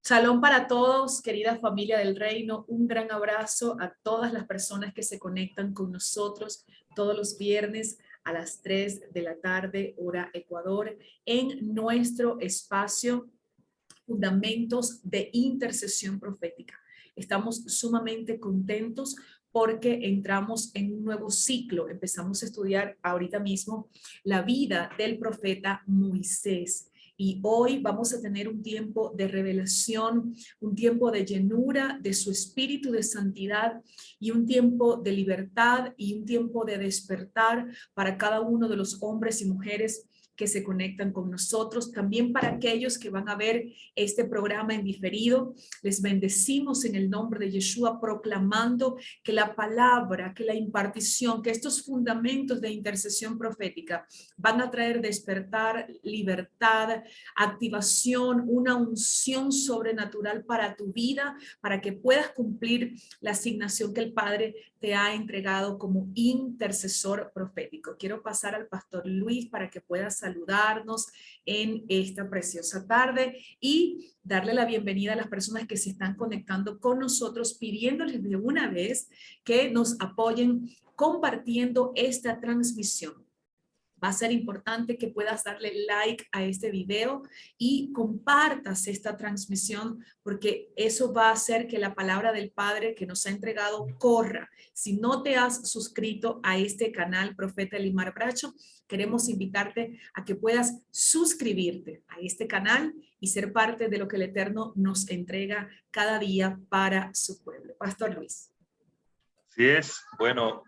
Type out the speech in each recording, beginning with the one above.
Shalom para todos, querida familia del reino. Un gran abrazo a todas las personas que se conectan con nosotros todos los viernes a las 3 de la tarde, hora Ecuador, en nuestro espacio Fundamentos de Intercesión Profética. Estamos sumamente contentos porque entramos en un nuevo ciclo. Empezamos a estudiar ahorita mismo la vida del profeta Moisés. Y hoy vamos a tener un tiempo de revelación, un tiempo de llenura de su espíritu de santidad y un tiempo de libertad y un tiempo de despertar para cada uno de los hombres y mujeres que se conectan con nosotros, también para aquellos que van a ver este programa en diferido. Les bendecimos en el nombre de Yeshua, proclamando que la palabra, que la impartición, que estos fundamentos de intercesión profética van a traer despertar, libertad, activación, una unción sobrenatural para tu vida, para que puedas cumplir la asignación que el Padre te ha entregado como intercesor profético. Quiero pasar al pastor Luis para que pueda saludarnos en esta preciosa tarde y darle la bienvenida a las personas que se están conectando con nosotros, pidiéndoles de una vez que nos apoyen compartiendo esta transmisión. Va a ser importante que puedas darle like a este video y compartas esta transmisión, porque eso va a hacer que la palabra del Padre que nos ha entregado corra. Si no te has suscrito a este canal, Profeta Elimar Bracho, queremos invitarte a que puedas suscribirte a este canal y ser parte de lo que el Eterno nos entrega cada día para su pueblo. Pastor Luis. Así es. Bueno,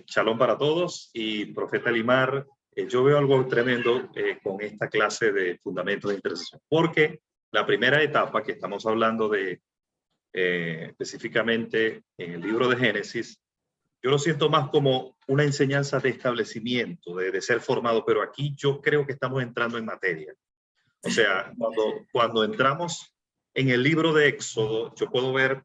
shalom para todos y Profeta Elimar, yo veo algo tremendo con esta clase de fundamentos de intercesión, porque la primera etapa que estamos hablando de específicamente en el libro de Génesis, yo lo siento más como una enseñanza de establecimiento, de ser formado, pero aquí yo creo que estamos entrando en materia. O sea, cuando entramos en el libro de Éxodo, yo puedo ver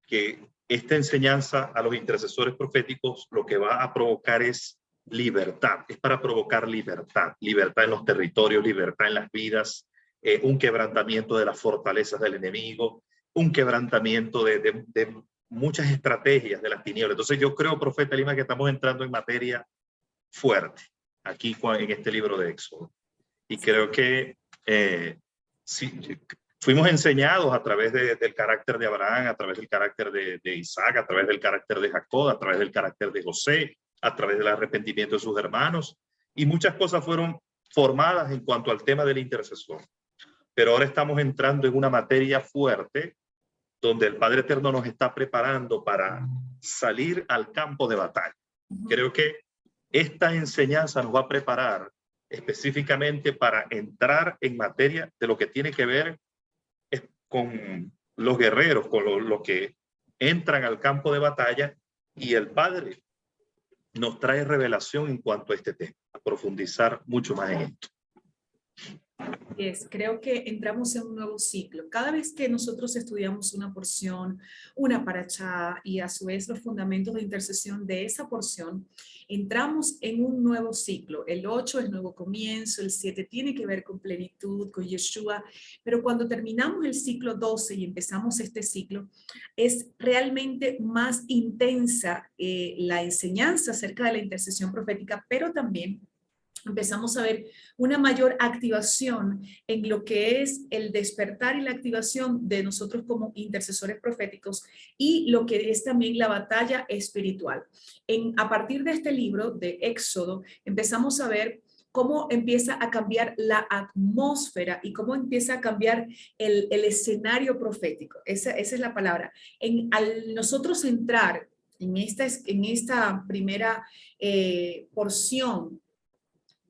que esta enseñanza a los intercesores proféticos lo que va a provocar es libertad, es para provocar libertad, libertad en los territorios, libertad en las vidas, un quebrantamiento de las fortalezas del enemigo, un quebrantamiento de muchas estrategias de las tinieblas. Entonces yo creo, Profeta Lima, que estamos entrando en materia fuerte aquí en este libro de Éxodo. Y creo que sí, fuimos enseñados a través del carácter de Abraham, a través del carácter de Isaac, a través del carácter de Jacob, a través del carácter de José, a través del arrepentimiento de sus hermanos. Y muchas cosas fueron formadas en cuanto al tema del intercesor. Pero ahora estamos entrando en una materia fuerte donde el Padre Eterno nos está preparando para salir al campo de batalla. Creo que esta enseñanza nos va a preparar específicamente para entrar en materia de lo que tiene que ver con los guerreros, con los que entran al campo de batalla, y el Padre nos trae revelación en cuanto a este tema, a profundizar mucho más en esto. Creo que entramos en un nuevo ciclo. Cada vez que nosotros estudiamos una porción, una parashá y a su vez los fundamentos de intercesión de esa porción, entramos en un nuevo ciclo. El 8 es nuevo comienzo, el 7 tiene que ver con plenitud, con Yeshua, pero cuando terminamos el ciclo 12 y empezamos este ciclo, es realmente más intensa la enseñanza acerca de la intercesión profética, pero también empezamos a ver una mayor activación en lo que es el despertar y la activación de nosotros como intercesores proféticos y lo que es también la batalla espiritual. A partir de este libro de Éxodo empezamos a ver cómo empieza a cambiar la atmósfera y cómo empieza a cambiar el escenario profético. Esa es la palabra. Al nosotros entrar en esta primera porción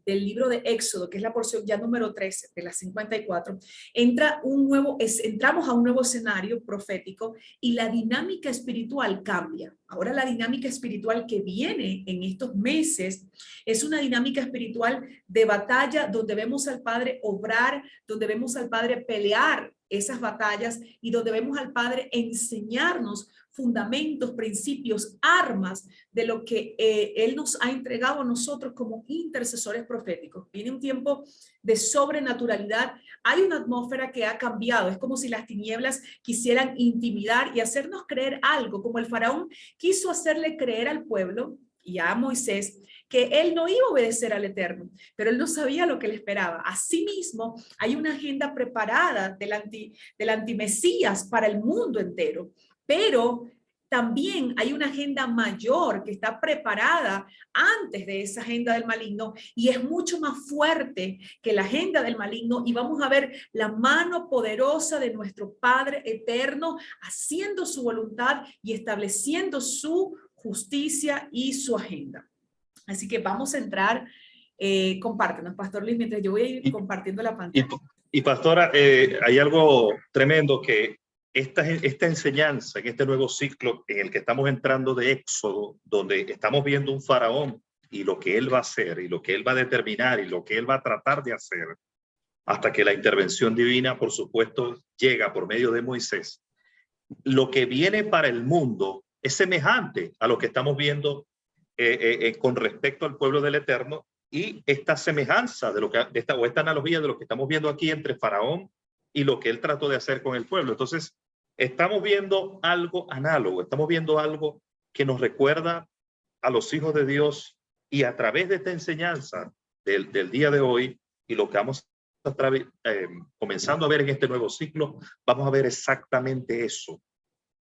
del libro de Éxodo, que es la porción ya número 13 de las 54, entramos a un nuevo escenario profético y la dinámica espiritual cambia. Ahora la dinámica espiritual que viene en estos meses es una dinámica espiritual de batalla donde vemos al Padre obrar, donde vemos al Padre pelear esas batallas y donde vemos al Padre enseñarnos fundamentos, principios, armas de lo que Él nos ha entregado a nosotros como intercesores proféticos. Viene un tiempo de sobrenaturalidad. Hay una atmósfera que ha cambiado. Es como si las tinieblas quisieran intimidar y hacernos creer algo, como el faraón quiso hacerle creer al pueblo y a Moisés que él no iba a obedecer al Eterno, pero él no sabía lo que le esperaba. Asimismo, hay una agenda preparada del antimesías para el mundo entero, pero también hay una agenda mayor que está preparada antes de esa agenda del maligno y es mucho más fuerte que la agenda del maligno, y vamos a ver la mano poderosa de nuestro Padre eterno haciendo su voluntad y estableciendo su justicia y su agenda. Así que vamos a entrar, compártenos, Pastor Luis, mientras yo voy a ir compartiendo la pantalla. Y pastora, hay algo tremendo que esta enseñanza en este nuevo ciclo en el que estamos entrando de Éxodo, donde estamos viendo un faraón y lo que él va a hacer y lo que él va a determinar y lo que él va a tratar de hacer, hasta que la intervención divina, por supuesto, llega por medio de Moisés. Lo que viene para el mundo es semejante a lo que estamos viendo con respecto al pueblo del Eterno, y esta semejanza de lo que esta analogía de lo que estamos viendo aquí entre Faraón y lo que él trató de hacer con el pueblo. Entonces, estamos viendo algo análogo, estamos viendo algo que nos recuerda a los hijos de Dios, y a través de esta enseñanza del día de hoy y lo que vamos comenzando a ver en este nuevo ciclo, vamos a ver exactamente eso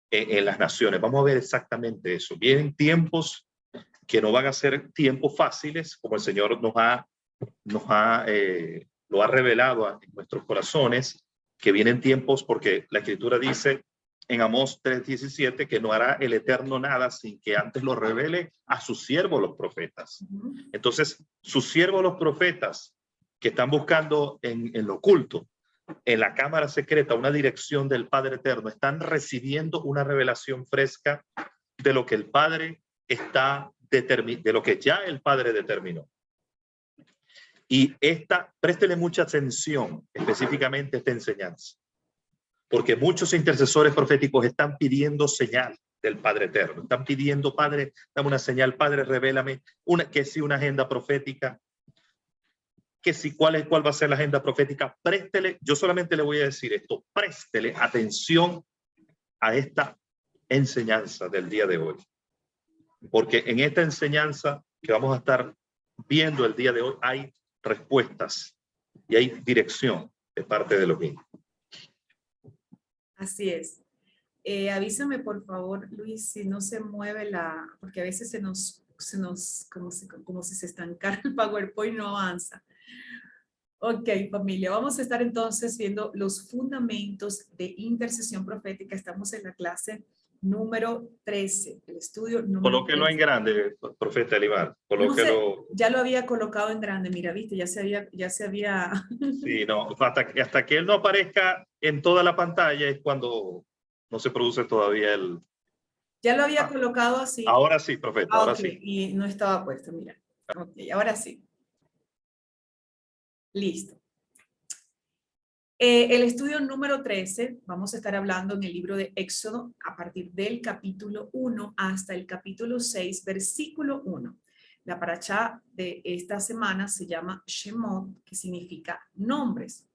en las naciones. Vamos a ver exactamente eso. Vienen tiempos que no van a ser tiempos fáciles, como el Señor lo ha revelado en nuestros corazones, que vienen tiempos, porque la Escritura dice en Amós 3:17 que no hará el Eterno nada sin que antes lo revele a sus siervos los profetas. Entonces, sus siervos los profetas que están buscando en lo oculto, en la cámara secreta, una dirección del Padre Eterno, están recibiendo una revelación fresca de lo que el Padre de lo que ya el Padre determinó. Y préstele mucha atención específicamente a esta enseñanza, porque muchos intercesores proféticos están pidiendo señal del Padre Eterno, están pidiendo: Padre, dame una señal, Padre, revélame que si una agenda profética, que si cuál va a ser la agenda profética. Préstele, yo solamente le voy a decir esto: préstele atención a esta enseñanza del día de hoy, porque en esta enseñanza que vamos a estar viendo el día de hoy hay respuestas y hay dirección de parte de los mismos. Así es. Avísame, por favor, Luis, si no se mueve porque a veces se nos como si se estancara el PowerPoint, no avanza. Ok, familia, vamos a estar entonces viendo los fundamentos de intercesión profética. Estamos en la clase número 13, el estudio número Colóquelo 13. En grande, profeta Elibar. Colóquelo. No sé, ya lo había colocado en grande, mira, viste, ya se había. Sí, no, hasta que él no aparezca en toda la pantalla es cuando no se produce todavía el... Ya lo había colocado así. Ahora sí, profeta, ahora okay. sí. Y no estaba puesto, mira. Ok, ahora sí. Listo. El estudio número 13, vamos a estar hablando en el libro de Éxodo a partir del capítulo 1 hasta el capítulo 6, versículo 1. La parashá de esta semana se llama Shemot, que significa nombres.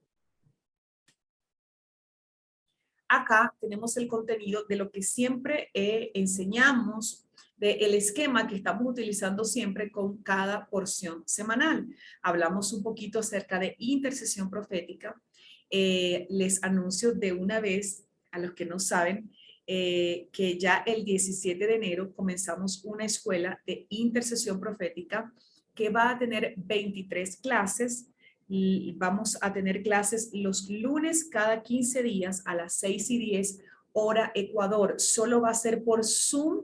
Acá tenemos el contenido de lo que siempre enseñamos, del esquema que estamos utilizando siempre con cada porción semanal. Hablamos un poquito acerca de intercesión profética. Les anuncio de una vez a los que no saben que ya el 17 de enero comenzamos una escuela de intercesión profética que va a tener 23 clases. Y vamos a tener clases los lunes cada 15 días a las 6:10 hora Ecuador. Solo va a ser por Zoom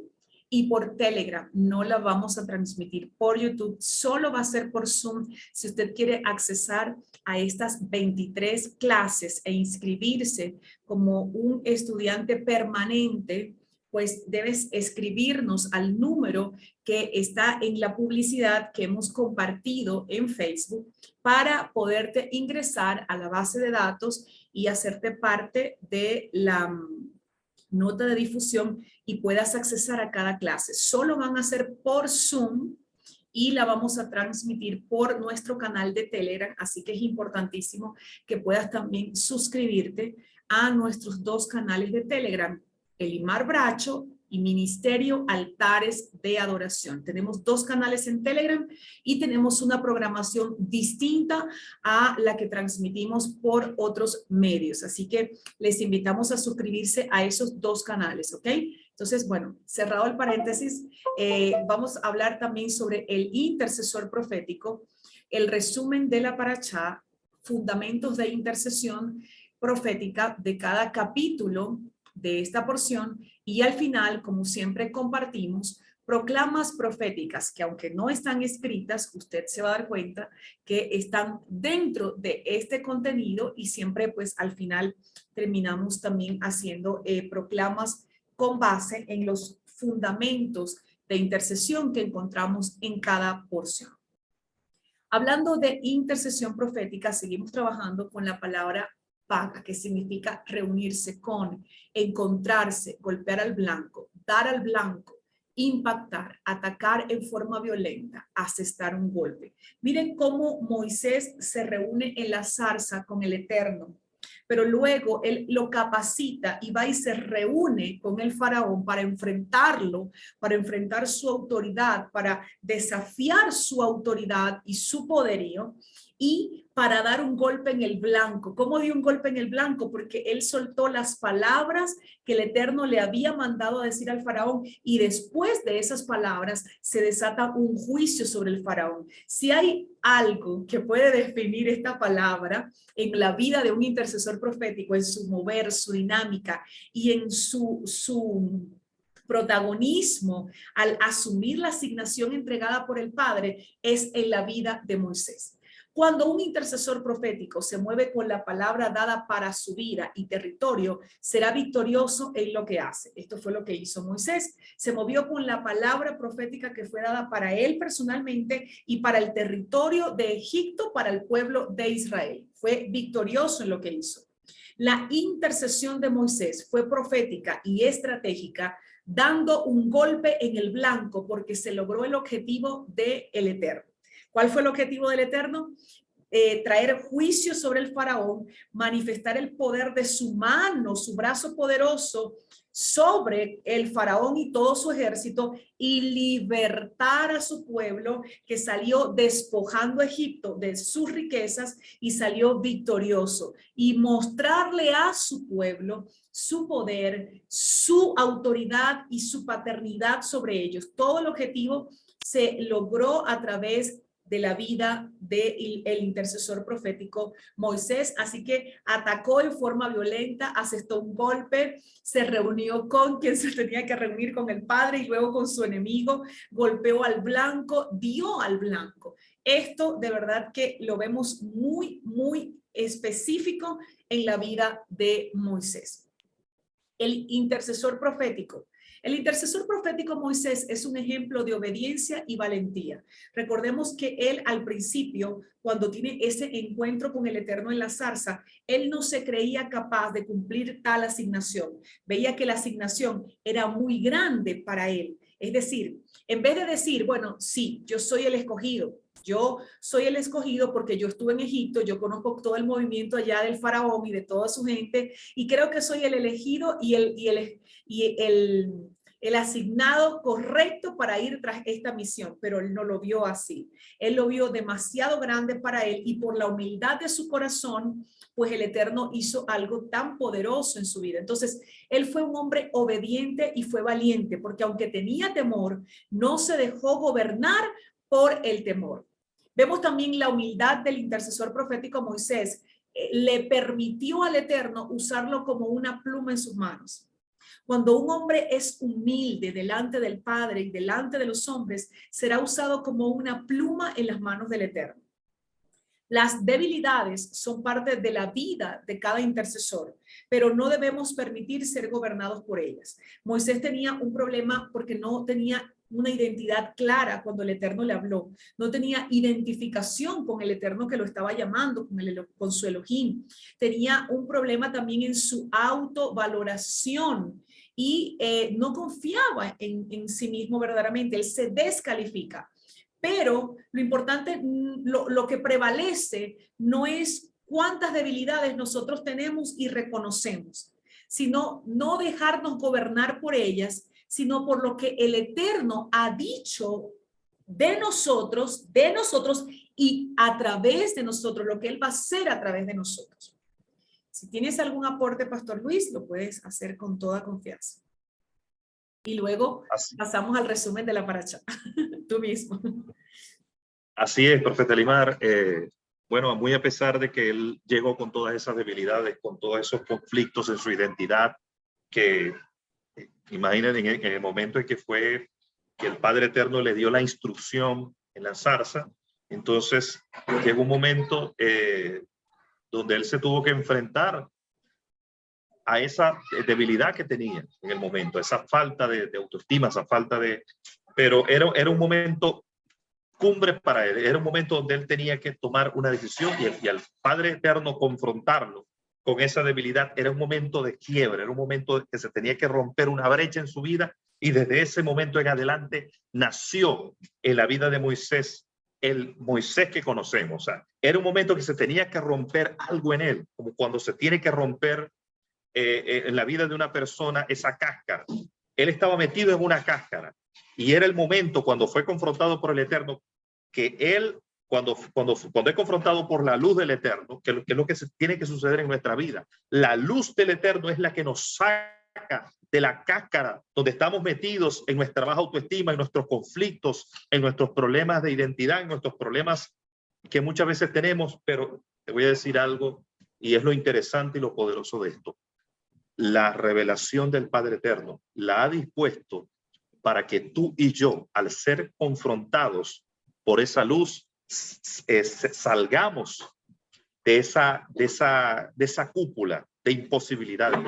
y por Telegram. No la vamos a transmitir por YouTube. Solo va a ser por Zoom. Si usted quiere accesar a estas 23 clases e inscribirse como un estudiante permanente, pues debes escribirnos al número que está en la publicidad que hemos compartido en Facebook para poderte ingresar a la base de datos y hacerte parte de la nota de difusión y puedas accesar a cada clase. Solo van a ser por Zoom y la vamos a transmitir por nuestro canal de Telegram, así que es importantísimo que puedas también suscribirte a nuestros dos canales de Telegram, Elimar Bracho y Ministerio Altares de Adoración. Tenemos dos canales en Telegram y tenemos una programación distinta a la que transmitimos por otros medios. Así que les invitamos a suscribirse a esos dos canales, ¿ok? Entonces, bueno, cerrado el paréntesis, vamos a hablar también sobre el intercesor profético, el resumen de la parashá, fundamentos de intercesión profética de cada capítulo de esta porción y al final, como siempre compartimos, proclamas proféticas que aunque no están escritas, usted se va a dar cuenta que están dentro de este contenido y siempre pues al final terminamos también haciendo proclamas con base en los fundamentos de intercesión que encontramos en cada porción. Hablando de intercesión profética, seguimos trabajando con la palabra paga, que significa reunirse con, encontrarse, golpear al blanco, dar al blanco, impactar, atacar en forma violenta, asestar un golpe. Miren cómo Moisés se reúne en la zarza con el Eterno, pero luego él lo capacita y va y se reúne con el faraón para enfrentarlo, para enfrentar su autoridad, para desafiar su autoridad y su poderío y para dar un golpe en el blanco. ¿Cómo dio un golpe en el blanco? Porque él soltó las palabras que el Eterno le había mandado a decir al faraón y después de esas palabras se desata un juicio sobre el faraón. Si hay algo que puede definir esta palabra en la vida de un intercesor profético, en su mover, su dinámica y en su protagonismo al asumir la asignación entregada por el Padre, es en la vida de Moisés. Cuando un intercesor profético se mueve con la palabra dada para su vida y territorio, será victorioso en lo que hace. Esto fue lo que hizo Moisés. Se movió con la palabra profética que fue dada para él personalmente y para el territorio de Egipto, para el pueblo de Israel. Fue victorioso en lo que hizo. La intercesión de Moisés fue profética y estratégica, dando un golpe en el blanco porque se logró el objetivo del Eterno. ¿Cuál fue el objetivo del Eterno? Traer juicio sobre el faraón, manifestar el poder de su mano, su brazo poderoso sobre el faraón y todo su ejército y libertar a su pueblo que salió despojando a Egipto de sus riquezas y salió victorioso y mostrarle a su pueblo su poder, su autoridad y su paternidad sobre ellos. Todo el objetivo se logró a través de la vida del intercesor profético Moisés, así que atacó en forma violenta, asestó un golpe, se reunió con quien se tenía que reunir, con el padre y luego con su enemigo, golpeó al blanco, dio al blanco. Esto de verdad que lo vemos muy, muy específico en la vida de Moisés. El intercesor profético. El intercesor profético Moisés es un ejemplo de obediencia y valentía. Recordemos que él al principio, cuando tiene ese encuentro con el Eterno en la zarza, él no se creía capaz de cumplir tal asignación. Veía que la asignación era muy grande para él. Es decir, en vez de decir, bueno, sí, yo soy el escogido, yo soy el escogido porque yo estuve en Egipto, yo conozco todo el movimiento allá del faraón y de toda su gente y creo que soy el elegido y el asignado correcto para ir tras esta misión, pero él no lo vio así. Él lo vio demasiado grande para él y por la humildad de su corazón, pues el Eterno hizo algo tan poderoso en su vida. Entonces, él fue un hombre obediente y fue valiente, porque aunque tenía temor, no se dejó gobernar por el temor. Vemos también la humildad del intercesor profético Moisés. Le permitió al Eterno usarlo como una pluma en sus manos. Cuando un hombre es humilde delante del Padre y delante de los hombres, será usado como una pluma en las manos del Eterno. Las debilidades son parte de la vida de cada intercesor, pero no debemos permitir ser gobernados por ellas. Moisés tenía un problema porque no tenía una identidad clara cuando el Eterno le habló. No tenía identificación con el Eterno que lo estaba llamando, con su Elohim. Tenía un problema también en su autovaloración y no confiaba en sí mismo verdaderamente. Él se descalifica. Pero lo importante, lo que prevalece no es cuántas debilidades nosotros tenemos y reconocemos, sino no dejarnos gobernar por ellas, sino por lo que el Eterno ha dicho de nosotros y a través de nosotros, lo que Él va a hacer a través de nosotros. Si tienes algún aporte, Pastor Luis, lo puedes hacer con toda confianza. Y luego pasamos al resumen de la paracha. Tú mismo. Así es, profeta Elimar. Bueno, muy a pesar de que él llegó con todas esas debilidades, con todos esos conflictos en su identidad, que imaginen en el momento en que fue que el Padre Eterno le dio la instrucción en la zarza, entonces llegó un momento donde él se tuvo que enfrentar a esa debilidad que tenía en el momento, esa falta de autoestima, esa falta de... Pero era un momento cumbre para él, era un momento donde él tenía que tomar una decisión y al Padre Eterno confrontarlo con esa debilidad era un momento de quiebre, era un momento que se tenía que romper una brecha en su vida y desde ese momento en adelante nació en la vida de Moisés el Moisés que conocemos. O sea, era un momento que se tenía que romper algo en él, como cuando se tiene que romper en la vida de una persona esa cáscara. Él estaba metido en una cáscara y era el momento cuando fue confrontado por el Eterno que él, cuando es confrontado por la luz del Eterno, que es lo que tiene que suceder en nuestra vida, la luz del Eterno es la que nos saca de la cáscara donde estamos metidos en nuestra baja autoestima, en nuestros conflictos, en nuestros problemas de identidad, en nuestros problemas que muchas veces tenemos. Pero te voy a decir algo, y es lo interesante y lo poderoso de esto. La revelación del Padre Eterno la ha dispuesto para que tú y yo, al ser confrontados por esa luz, salgamos de esa cúpula de imposibilidades,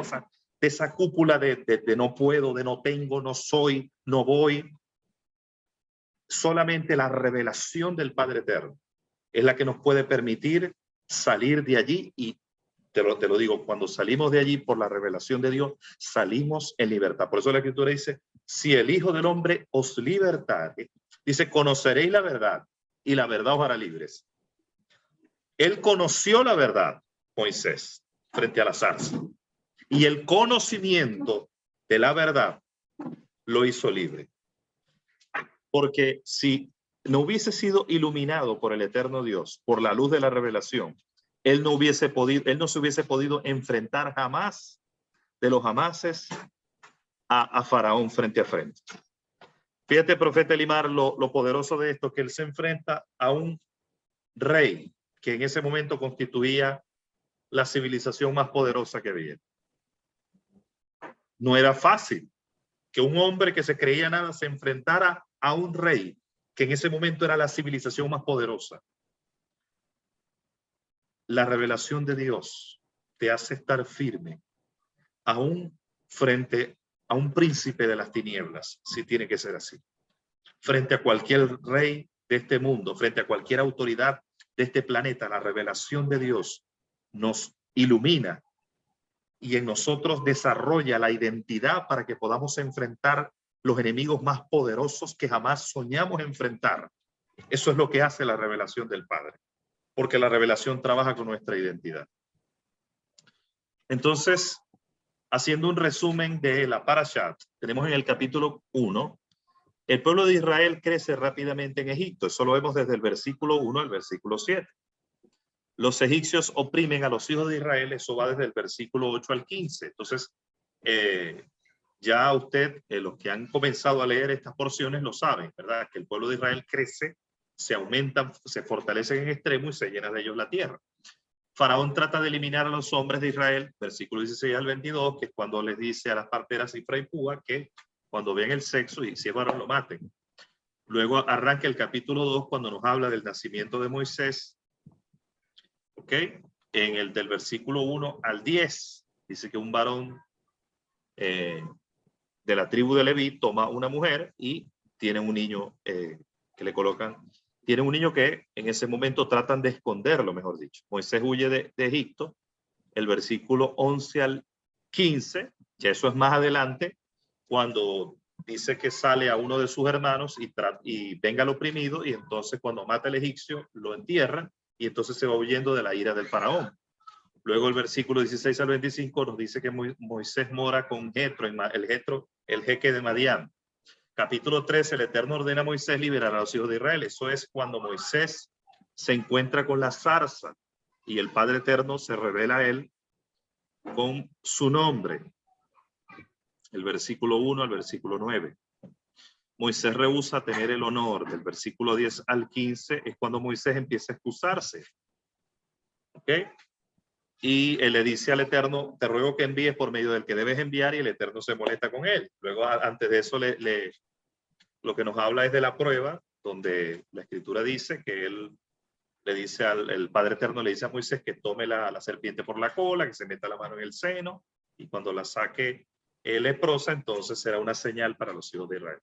de esa cúpula de no puedo, de no tengo, no soy, no voy. Solamente la revelación del Padre Eterno es la que nos puede permitir salir de allí y te lo digo, cuando salimos de allí por la revelación de Dios, salimos en libertad. Por eso la Escritura dice, si el Hijo del Hombre os libertare, dice, conoceréis la verdad y la verdad os hará libres. Él conoció la verdad, Moisés, frente a la zarza. Y el conocimiento de la verdad lo hizo libre. Porque si no hubiese sido iluminado por el eterno Dios, por la luz de la revelación, él no se hubiese podido enfrentar jamás de los jamases a Faraón frente a frente. Fíjate, profeta Elimar, lo poderoso de esto, que él se enfrenta a un rey que en ese momento constituía la civilización más poderosa que había. No era fácil que un hombre que se creía nada se enfrentara a un rey que en ese momento era la civilización más poderosa. La revelación de Dios te hace estar firme aún frente a un príncipe de las tinieblas, si tiene que ser así. Frente a cualquier rey de este mundo, frente a cualquier autoridad de este planeta, la revelación de Dios nos ilumina y en nosotros desarrolla la identidad para que podamos enfrentar los enemigos más poderosos que jamás soñamos enfrentar. Eso es lo que hace la revelación del Padre, porque la revelación trabaja con nuestra identidad. Entonces, haciendo un resumen de la Parashat, tenemos en el capítulo 1, el pueblo de Israel crece rápidamente en Egipto. Eso lo vemos desde el versículo 1 al versículo 7. Los egipcios oprimen a los hijos de Israel, eso va desde el versículo 8 al 15. Entonces, ya usted, los que han comenzado a leer estas porciones lo saben, ¿verdad? Que el pueblo de Israel crece, se aumentan, se fortalecen en extremo y se llena de ellos la tierra. Faraón trata de eliminar a los hombres de Israel, versículo 16 al 22, que es cuando les dice a las parteras Cifra y Púa que cuando vean el sexo y si es varón lo maten. Luego arranca el capítulo 2 cuando nos habla del nacimiento de Moisés ¿Ok? En el del versículo 1 al 10, dice que un varón de la tribu de Leví toma una mujer y tiene un niño que le colocan, tiene un niño que en ese momento tratan de esconderlo, mejor dicho. Moisés huye de Egipto, el versículo 11 al 15, ya eso es más adelante, cuando dice que sale a uno de sus hermanos y venga al oprimido, y entonces cuando mata al egipcio lo entierra, y entonces se va huyendo de la ira del faraón. Luego el versículo 16 al 25 nos dice que Moisés mora con Jetro, el jeque de Madián. Capítulo 13, el Eterno ordena a Moisés liberar a los hijos de Israel. Eso es cuando Moisés se encuentra con la zarza y el Padre Eterno se revela a él con su nombre. El versículo 1 al versículo 9. Moisés rehúsa tener el honor. Del versículo 10 al 15 es cuando Moisés empieza a excusarse. ¿Ok? Y él le dice al Eterno, te ruego que envíes por medio del que debes enviar, y el Eterno se molesta con él. Luego, antes de eso, lo que nos habla es de la prueba, donde la Escritura dice que él le dice el Padre Eterno le dice a Moisés que tome la serpiente por la cola, que se meta la mano en el seno, y cuando la saque leprosa, entonces será una señal para los hijos de Israel.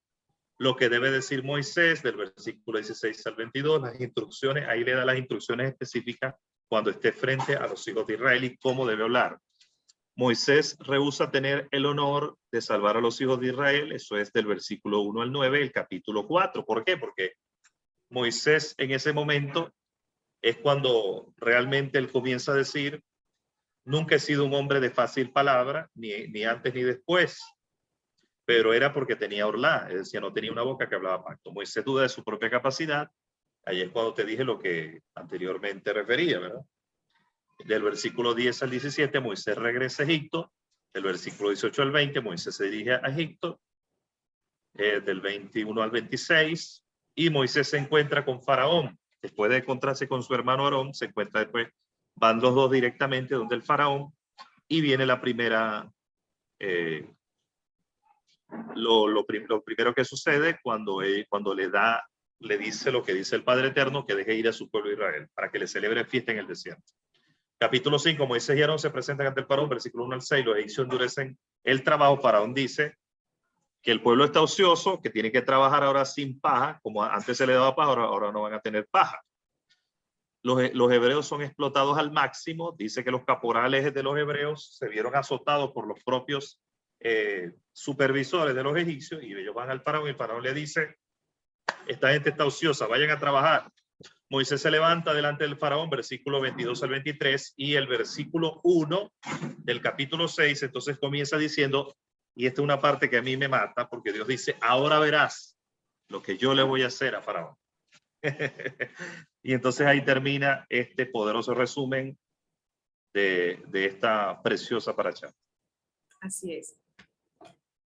Lo que debe decir Moisés, del versículo 16 al 22, las instrucciones, ahí le da las instrucciones específicas cuando esté frente a los hijos de Israel y cómo debe hablar. Moisés rehúsa tener el honor de salvar a los hijos de Israel. Eso es del versículo 1 al 9, el capítulo 4. ¿Por qué? Porque Moisés en ese momento es cuando realmente él comienza a decir, nunca he sido un hombre de fácil palabra, ni antes ni después, pero era porque tenía orlá, es decir, no tenía una boca que hablaba pacto. Moisés duda de su propia capacidad. Ahí es cuando te dije lo que anteriormente refería, ¿verdad? Del versículo 10 al 17, Moisés regresa a Egipto. Del versículo 18 al 20, Moisés se dirige a Egipto. Del 21 al 26, y Moisés se encuentra con Faraón. Después de encontrarse con su hermano Aarón, se encuentra después, van los dos directamente donde el Faraón, y viene la primera, lo primero que sucede cuando le dice lo que dice el Padre Eterno, que deje ir a su pueblo Israel, para que le celebre fiesta en el desierto. Capítulo 5, Moisés y Aarón se presentan ante el Faraón, versículo 1 al 6, los egipcios endurecen el trabajo. Faraón dice que el pueblo está ocioso, que tiene que trabajar ahora sin paja, como antes se le daba paja, ahora no van a tener paja. Los hebreos son explotados al máximo. Dice que los caporales de los hebreos se vieron azotados por los propios supervisores de los egipcios, y ellos van al faraón y el faraón le dice, esta gente está ociosa, vayan a trabajar. Moisés se levanta delante del faraón, versículo 22 al 23, y el versículo 1 del capítulo 6, entonces comienza diciendo, y esta es una parte que a mí me mata, porque Dios dice, ahora verás lo que yo le voy a hacer a Faraón. Y entonces ahí termina este poderoso resumen de esta preciosa paracha. Así es.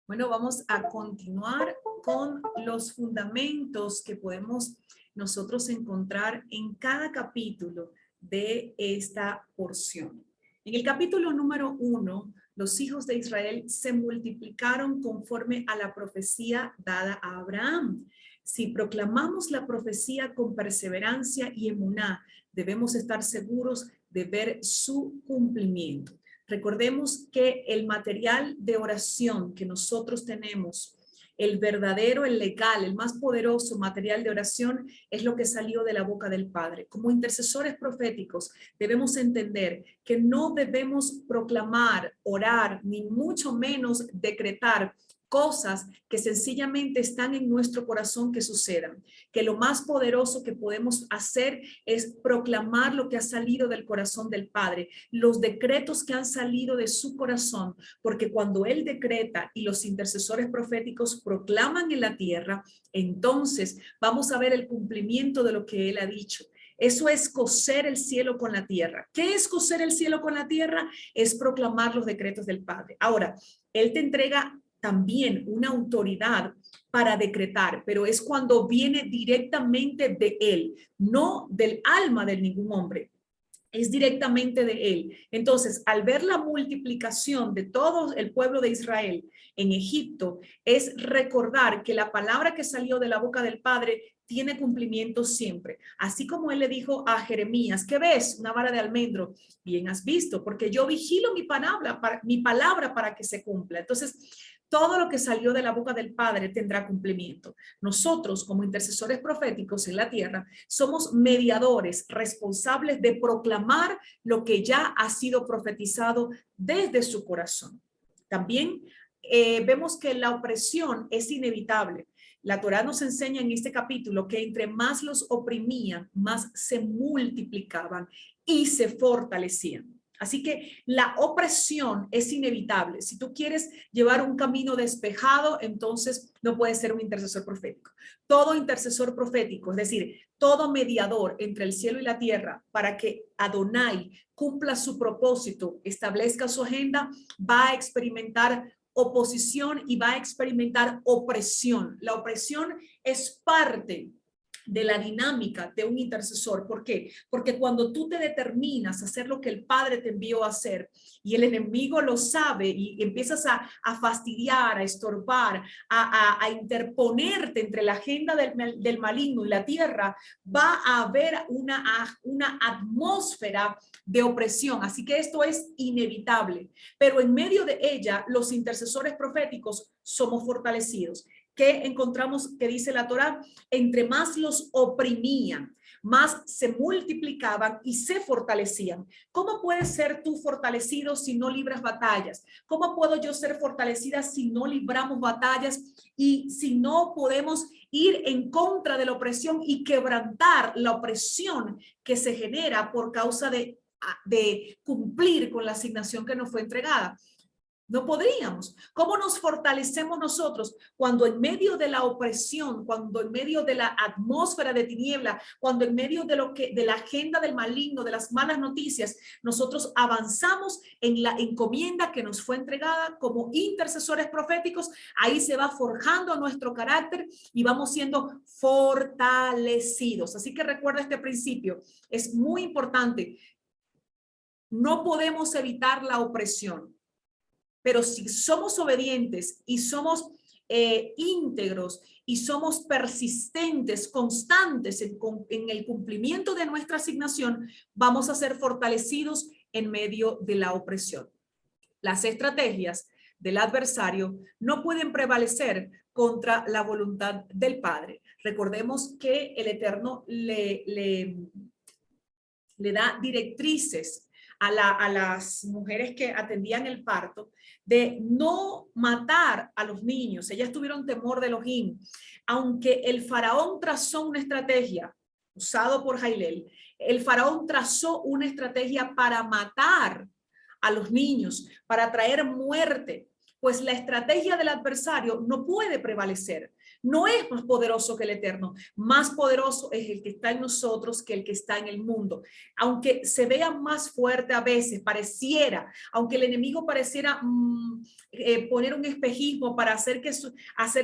Bueno, vamos a continuar con los fundamentos que podemos nosotros encontrar en cada capítulo de esta porción. En el capítulo número 1, los hijos de Israel se multiplicaron conforme a la profecía dada a Abraham. Si proclamamos la profecía con perseverancia y emuná, debemos estar seguros de ver su cumplimiento. Recordemos que el material de oración que nosotros tenemos, el verdadero, el legal, el más poderoso material de oración es lo que salió de la boca del Padre. Como intercesores proféticos debemos entender que no debemos proclamar, orar, ni mucho menos decretar cosas que sencillamente están en nuestro corazón que sucedan, que lo más poderoso que podemos hacer es proclamar lo que ha salido del corazón del Padre, los decretos que han salido de su corazón, porque cuando Él decreta y los intercesores proféticos proclaman en la tierra, entonces vamos a ver el cumplimiento de lo que Él ha dicho. Eso es coser el cielo con la tierra. ¿Qué es coser el cielo con la tierra? Es proclamar los decretos del Padre. Ahora, Él te entrega también una autoridad para decretar, pero es cuando viene directamente de Él, no del alma de ningún hombre. Es directamente de Él. Entonces, al ver la multiplicación de todo el pueblo de Israel en Egipto, es recordar que la palabra que salió de la boca del Padre tiene cumplimiento siempre. Así como él le dijo a Jeremías, ¿qué ves? Una vara de almendro. Bien has visto, porque yo vigilo mi palabra para que se cumpla. Entonces, todo lo que salió de la boca del Padre tendrá cumplimiento. Nosotros, como intercesores proféticos en la tierra, somos mediadores responsables de proclamar lo que ya ha sido profetizado desde su corazón. También vemos que la opresión es inevitable. La Torá nos enseña en este capítulo que entre más los oprimían, más se multiplicaban y se fortalecían. Así que la opresión es inevitable. Si tú quieres llevar un camino despejado, entonces no puedes ser un intercesor profético. Todo intercesor profético, es decir, todo mediador entre el cielo y la tierra para que Adonai cumpla su propósito, establezca su agenda, va a experimentar oposición y va a experimentar opresión. La opresión es parte de la dinámica de un intercesor. ¿Por qué? Porque cuando tú te determinas a hacer lo que el Padre te envió a hacer y el enemigo lo sabe y empiezas a fastidiar, a estorbar, a interponerte entre la agenda del maligno y la tierra, va a haber una atmósfera de opresión. Así que esto es inevitable. Pero en medio de ella, los intercesores proféticos somos fortalecidos. ¿Qué encontramos que dice la Torá? Entre más los oprimían, más se multiplicaban y se fortalecían. ¿Cómo puedes ser tú fortalecido si no libras batallas? ¿Cómo puedo yo ser fortalecida si no libramos batallas y si no podemos ir en contra de la opresión y quebrantar la opresión que se genera por causa de cumplir con la asignación que nos fue entregada? No podríamos. ¿Cómo nos fortalecemos nosotros cuando en medio de la opresión, cuando en medio de la atmósfera de tiniebla, cuando en medio de la agenda del maligno, de las malas noticias, nosotros avanzamos en la encomienda que nos fue entregada como intercesores proféticos? Ahí se va forjando nuestro carácter y vamos siendo fortalecidos. Así que recuerda este principio. Es muy importante. No podemos evitar la opresión. Pero si somos obedientes y somos íntegros y somos persistentes, constantes en el cumplimiento de nuestra asignación, vamos a ser fortalecidos en medio de la opresión. Las estrategias del adversario no pueden prevalecer contra la voluntad del Padre. Recordemos que el Eterno le da directrices a las mujeres que atendían el parto de no matar a los niños. Ellas tuvieron temor de Elohim. Aunque el faraón trazó una estrategia, usado por Jailel, el faraón trazó una estrategia para matar a los niños, para traer muerte, pues la estrategia del adversario no puede prevalecer. No es más poderoso que el Eterno. Más poderoso es el que está en nosotros que el que está en el mundo. Aunque se vea más fuerte a veces, pareciera, aunque el enemigo pareciera poner un espejismo para hacer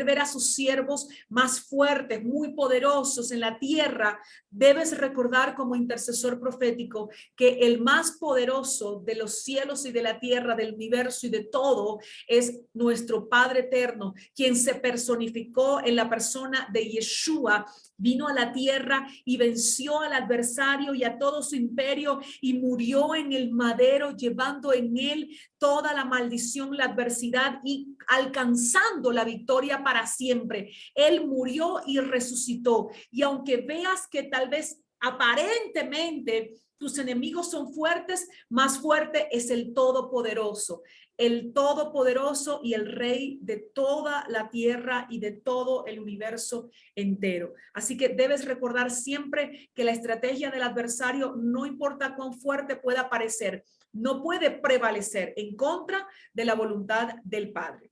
ver a sus siervos más fuertes, muy poderosos en la tierra, debes recordar como intercesor profético que el más poderoso de los cielos y de la tierra, del universo y de todo, es nuestro Padre eterno, quien se personificó en la persona de Yeshua, vino a la tierra y venció al adversario y a todo su imperio y murió en el madero, llevando en él toda la maldición, la adversidad y alcanzando la victoria para siempre. Él murió y resucitó. Y aunque veas que tal vez aparentemente tus enemigos son fuertes, más fuerte es el Todopoderoso y el Rey de toda la tierra y de todo el universo entero. Así que debes recordar siempre que la estrategia del adversario, no importa cuán fuerte pueda parecer, no puede prevalecer en contra de la voluntad del Padre.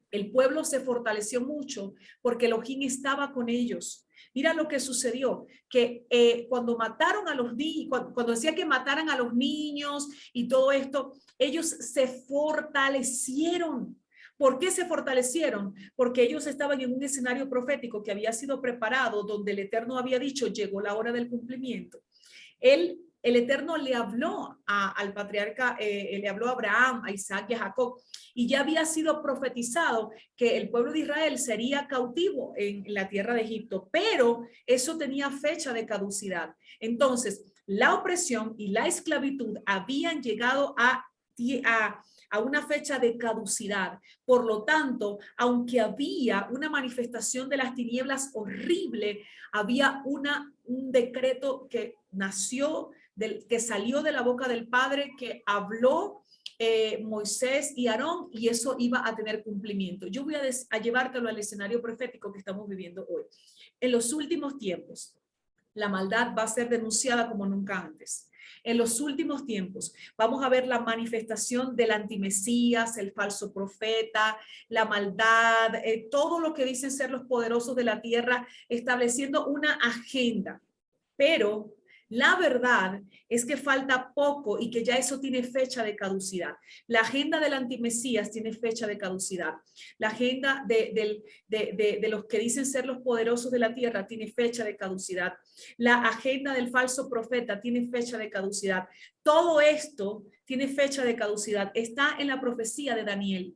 El pueblo se fortaleció mucho porque Elohim estaba con ellos. Mira lo que sucedió, que cuando mataron a los niños, cuando decía que mataran a los niños y todo esto, ellos se fortalecieron. ¿Por qué se fortalecieron? Porque ellos estaban en un escenario profético que había sido preparado, donde el Eterno había dicho, llegó la hora del cumplimiento. Él el Eterno le habló al patriarca, le habló a Abraham, a Isaac y a Jacob, y ya había sido profetizado que el pueblo de Israel sería cautivo en la tierra de Egipto, pero eso tenía fecha de caducidad. Entonces, la opresión y la esclavitud habían llegado a una fecha de caducidad. Por lo tanto, aunque había una manifestación de las tinieblas horrible, había un decreto que nació, que salió de la boca del Padre, que habló Moisés y Aarón, y eso iba a tener cumplimiento. Yo voy a llevártelo al escenario profético que estamos viviendo hoy. En los últimos tiempos, la maldad va a ser denunciada como nunca antes. En los últimos tiempos vamos a ver la manifestación del antimesías, el falso profeta, la maldad, todo lo que dicen ser los poderosos de la tierra, estableciendo una agenda. Pero la verdad es que falta poco y que ya eso tiene fecha de caducidad. La agenda del antimesías tiene fecha de caducidad. La agenda de los que dicen ser los poderosos de la tierra tiene fecha de caducidad. La agenda del falso profeta tiene fecha de caducidad. Todo esto tiene fecha de caducidad. Está en la profecía de Daniel.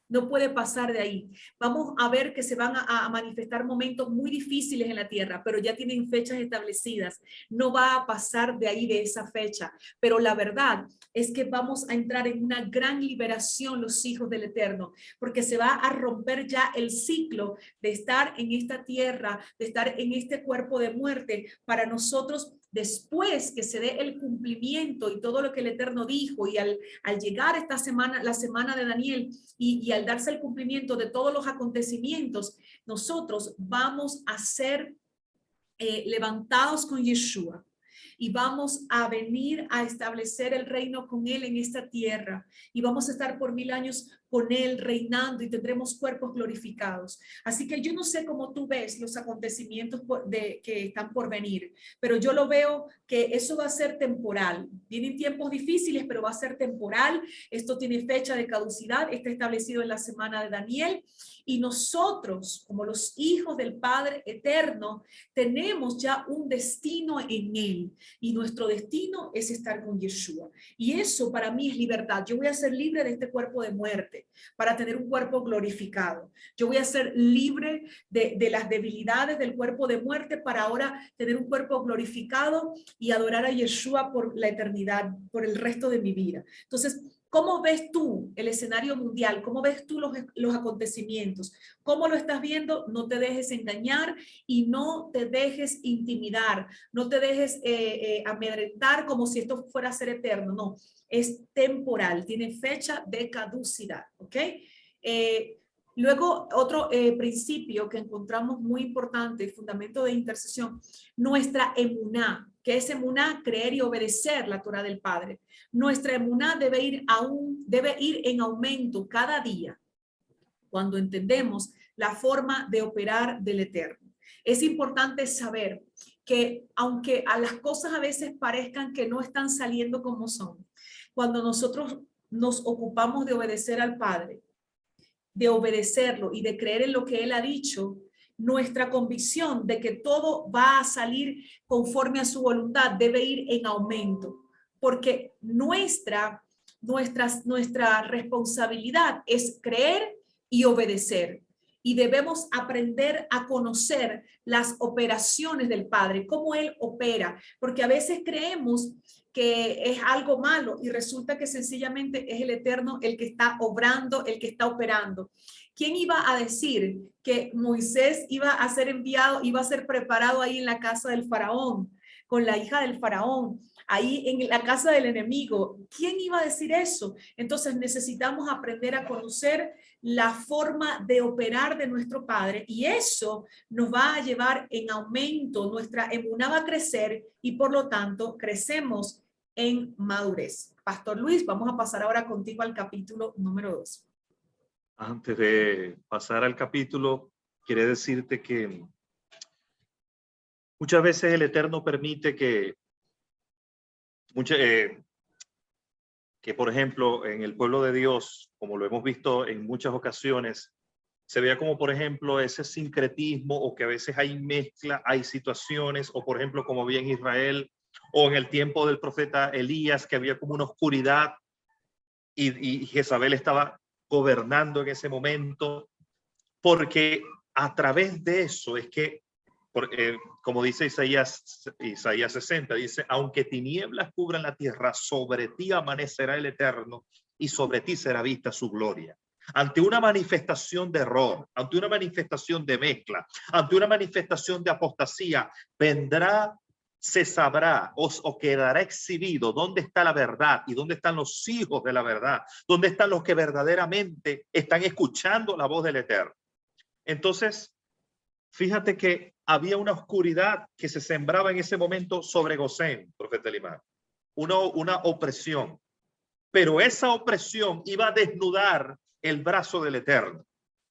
No puede pasar de ahí. Vamos a ver que se van a manifestar momentos muy difíciles en la tierra, pero ya tienen fechas establecidas. No va a pasar de ahí, de esa fecha. Pero la verdad es que vamos a entrar en una gran liberación los hijos del Eterno, porque se va a romper ya el ciclo de estar en esta tierra, de estar en este cuerpo de muerte para nosotros. Después que se dé el cumplimiento y todo lo que el Eterno dijo, y al llegar esta semana, la semana de Daniel, y al darse el cumplimiento de todos los acontecimientos, nosotros vamos a ser levantados con Yeshua y vamos a venir a establecer el reino con él en esta tierra, y vamos a estar por 1000 años con él reinando, y tendremos cuerpos glorificados. Así que yo no sé cómo tú ves los acontecimientos que están por venir, pero yo lo veo que eso va a ser temporal. Vienen tiempos difíciles, pero va a ser temporal. Esto tiene fecha de caducidad, está establecido en la semana de Daniel, y nosotros, como los hijos del Padre eterno, tenemos ya un destino en él, y nuestro destino es estar con Yeshua. Y eso para mí es libertad. Yo voy a ser libre de este cuerpo de muerte para tener un cuerpo glorificado. Yo voy a ser libre de las debilidades del cuerpo de muerte para ahora tener un cuerpo glorificado y adorar a Yeshua por la eternidad, por el resto de mi vida. Entonces, ¿cómo ves tú el escenario mundial? ¿Cómo ves tú los acontecimientos? ¿Cómo lo estás viendo? No te dejes engañar y no te dejes intimidar. No te dejes amedrentar como si esto fuera a ser eterno. No, es temporal, tiene fecha de caducidad. ¿Ok? Luego, otro principio que encontramos muy importante, fundamento de intercesión, nuestra emuná. ¿Qué es emuná? Creer y obedecer la Torah del Padre. Nuestra emuná debe ir en aumento cada día cuando entendemos la forma de operar del Eterno. Es importante saber que aunque a las cosas a veces parezcan que no están saliendo como son, cuando nosotros nos ocupamos de obedecer al Padre, de obedecerlo y de creer en lo que Él ha dicho, nuestra convicción de que todo va a salir conforme a su voluntad debe ir en aumento, porque nuestra responsabilidad es creer y obedecer. Y debemos aprender a conocer las operaciones del Padre, cómo Él opera, porque a veces creemos que es algo malo y resulta que sencillamente es el Eterno el que está obrando, el que está operando. ¿Quién iba a decir que Moisés iba a ser enviado, iba a ser preparado ahí en la casa del faraón, con la hija del faraón, ahí en la casa del enemigo? ¿Quién iba a decir eso? Entonces necesitamos aprender a conocer la forma de operar de nuestro Padre, y eso nos va a llevar en aumento, nuestra emuná va a crecer y por lo tanto crecemos en madurez. Pastor Luis, vamos a pasar ahora contigo al capítulo número 2. Antes de pasar al capítulo, quiere decirte que muchas veces el Eterno permite que por ejemplo, en el pueblo de Dios, como lo hemos visto en muchas ocasiones, se vea como, por ejemplo, ese sincretismo, o que a veces hay mezcla, hay situaciones, o por ejemplo, como vi en Israel, o en el tiempo del profeta Elías, que había como una oscuridad y Jezabel estaba gobernando en ese momento, porque a través de eso es que, como dice Isaías 60, dice, aunque tinieblas cubran la tierra, sobre ti amanecerá el Eterno y sobre ti será vista su gloria. Ante una manifestación de error, ante una manifestación de mezcla, ante una manifestación de apostasía, vendrá, se sabrá o quedará exhibido dónde está la verdad y dónde están los hijos de la verdad, dónde están los que verdaderamente están escuchando la voz del Eterno. Entonces, fíjate que había una oscuridad que se sembraba en ese momento sobre Gosén, profeta Elimar, una opresión, pero esa opresión iba a desnudar el brazo del Eterno.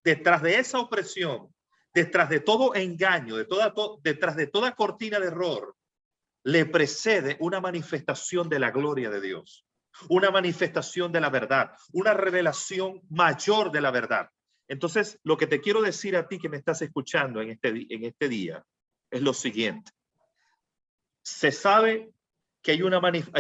Detrás de esa opresión, detrás de todo engaño, detrás de toda cortina de error, le precede una manifestación de la gloria de Dios, una manifestación de la verdad, una revelación mayor de la verdad. Entonces, lo que te quiero decir a ti que me estás escuchando en este día es lo siguiente. Se sabe que hay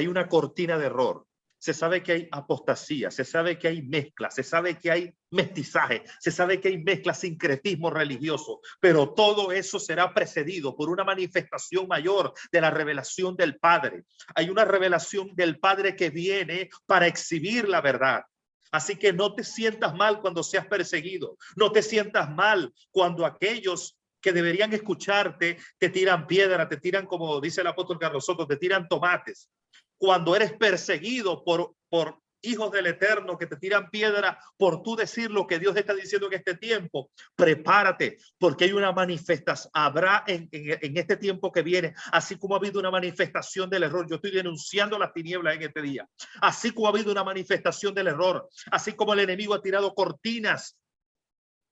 una cortina de error. Se sabe que hay apostasía, se sabe que hay mezcla, se sabe que hay mestizaje, se sabe que hay mezcla, sincretismo religioso, pero todo eso será precedido por una manifestación mayor de la revelación del Padre. Hay una revelación del Padre que viene para exhibir la verdad. Así que no te sientas mal cuando seas perseguido, no te sientas mal cuando aquellos que deberían escucharte te tiran piedra, te tiran, como dice el apóstol Carlos Soto, te tiran tomates. Cuando eres perseguido por hijos del Eterno que te tiran piedra por tú decir lo que Dios está diciendo en este tiempo, prepárate, porque hay una manifestación, habrá en este tiempo que viene, así como ha habido una manifestación del error. Yo estoy denunciando las tinieblas en este día, así como ha habido una manifestación del error, así como el enemigo ha tirado cortinas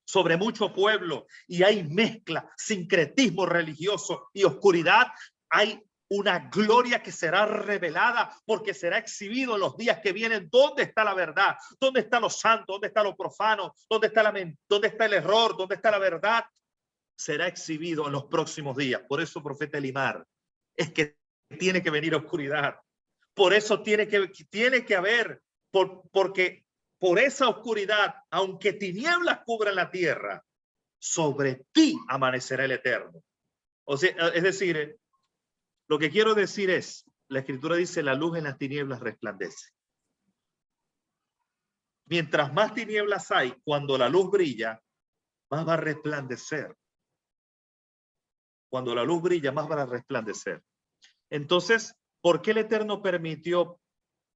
sobre mucho pueblo y hay mezcla, sincretismo religioso y oscuridad, hay una gloria que será revelada porque será exhibido en los días que vienen. ¿Dónde está la verdad? ¿Dónde está lo santo? ¿Dónde está lo profano? ¿Dónde está el error? ¿Dónde está la verdad? Será exhibido en los próximos días. Por eso, profeta Elimar, es que tiene que venir oscuridad. Por eso tiene que haber, porque por esa oscuridad, aunque tinieblas cubran la tierra, sobre ti amanecerá el Eterno. O sea, es decir, lo que quiero decir es, la Escritura dice, la luz en las tinieblas resplandece. Mientras más tinieblas hay, cuando la luz brilla, más va a resplandecer. Cuando la luz brilla, más va a resplandecer. Entonces, ¿por qué el Eterno permitió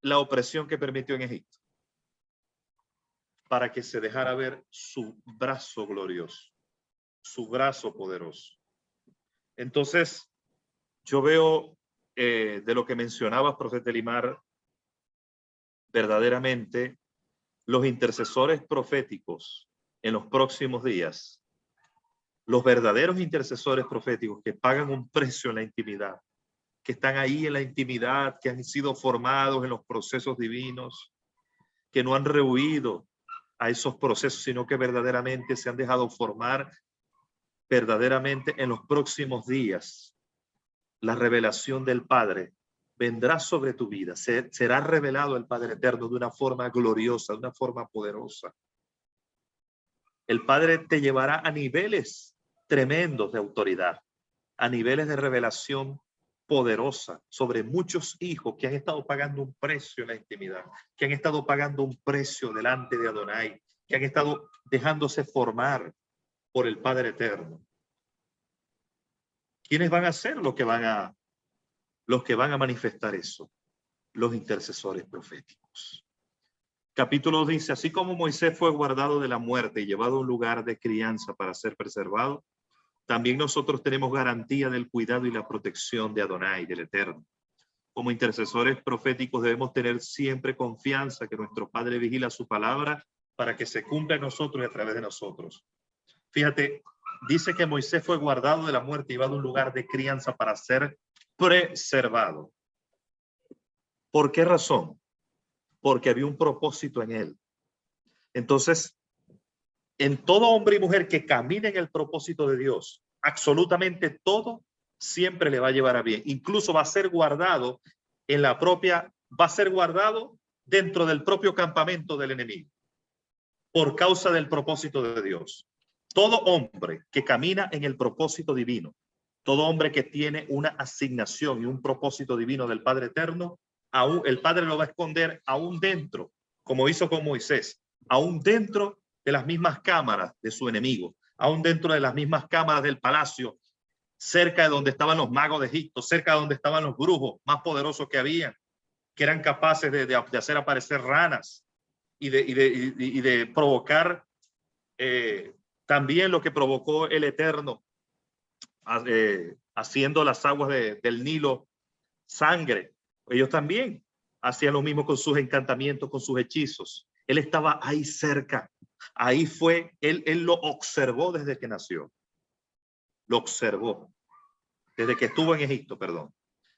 la opresión que permitió en Egipto? Para que se dejara ver su brazo glorioso, su brazo poderoso. Entonces, yo veo de lo que mencionabas, profeta Elimar, verdaderamente los intercesores proféticos en los próximos días, los verdaderos intercesores proféticos que pagan un precio en la intimidad, que están ahí en la intimidad, que han sido formados en los procesos divinos, que no han rehuido a esos procesos, sino que verdaderamente se han dejado formar verdaderamente en los próximos días. La revelación del Padre vendrá sobre tu vida. Será revelado el Padre Eterno de una forma gloriosa, de una forma poderosa. El Padre te llevará a niveles tremendos de autoridad, a niveles de revelación poderosa sobre muchos hijos que han estado pagando un precio en la intimidad, que han estado pagando un precio delante de Adonai, que han estado dejándose formar por el Padre Eterno. ¿Quiénes van a ser los que van a manifestar eso? Los intercesores proféticos. Capítulo dice, así como Moisés fue guardado de la muerte y llevado a un lugar de crianza para ser preservado, también nosotros tenemos garantía del cuidado y la protección de Adonai, del Eterno. Como intercesores proféticos debemos tener siempre confianza que nuestro Padre vigila su palabra para que se cumpla en nosotros y a través de nosotros. Fíjate, dice que Moisés fue guardado de la muerte y llevado a un lugar de crianza para ser preservado. ¿Por qué razón? Porque había un propósito en él. Entonces, en todo hombre y mujer que camine en el propósito de Dios, absolutamente todo siempre le va a llevar a bien. Incluso va a ser guardado va a ser guardado dentro del propio campamento del enemigo, por causa del propósito de Dios. Todo hombre que camina en el propósito divino, todo hombre que tiene una asignación y un propósito divino del Padre Eterno, aún el Padre lo va a esconder aún dentro, como hizo con Moisés, aún dentro de las mismas cámaras de su enemigo, aún dentro de las mismas cámaras del palacio, cerca de donde estaban los magos de Egipto, cerca de donde estaban los brujos más poderosos que habían, que eran capaces de hacer aparecer ranas y de provocar también lo que provocó el Eterno, haciendo las aguas del Nilo sangre. Ellos también hacían lo mismo con sus encantamientos, con sus hechizos. Él estaba ahí cerca. Ahí fue, él lo observó desde que nació. Lo observó. Desde que estuvo en Egipto, perdón.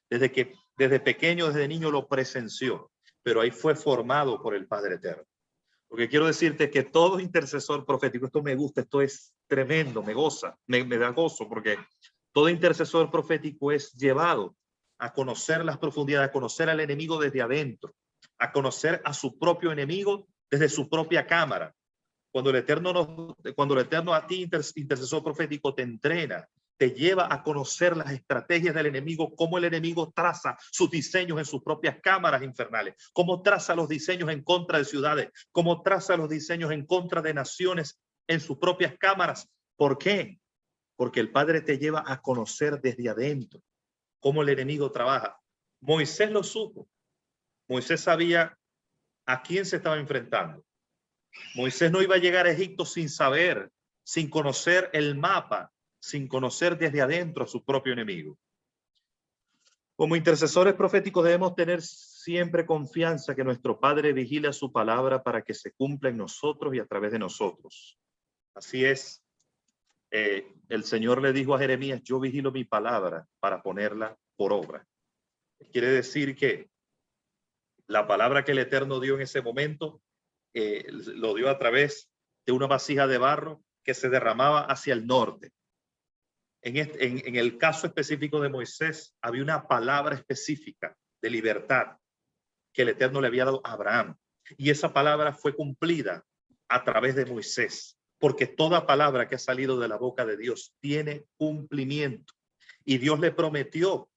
Desde pequeño, desde niño lo presenció. Pero ahí fue formado por el Padre Eterno. Porque quiero decirte que todo intercesor profético, esto me gusta, esto es tremendo, me goza, me da gozo, porque todo intercesor profético es llevado a conocer las profundidades, a conocer al enemigo desde adentro, a conocer a su propio enemigo desde su propia cámara. Cuando el Eterno a ti, intercesor profético, te entrena, te lleva a conocer las estrategias del enemigo, cómo el enemigo traza sus diseños en sus propias cámaras infernales, cómo traza los diseños en contra de ciudades, cómo traza los diseños en contra de naciones en sus propias cámaras. ¿Por qué? Porque el Padre te lleva a conocer desde adentro cómo el enemigo trabaja. Moisés lo supo. Moisés sabía a quién se estaba enfrentando. Moisés no iba a llegar a Egipto sin saber, sin conocer el mapa, sin conocer desde adentro a su propio enemigo. Como intercesores proféticos debemos tener siempre confianza que nuestro Padre vigila su palabra para que se cumpla en nosotros y a través de nosotros. Así es. El Señor le dijo a Jeremías, yo vigilo mi palabra para ponerla por obra. Quiere decir que la palabra que el Eterno dio en ese momento, lo dio a través de una vasija de barro que se derramaba hacia el norte. En el caso específico de Moisés, había una palabra específica de libertad que el Eterno le había dado a Abraham. Y esa palabra fue cumplida a través de Moisés, porque toda palabra que ha salido de la boca de Dios tiene cumplimiento. Y Dios le prometió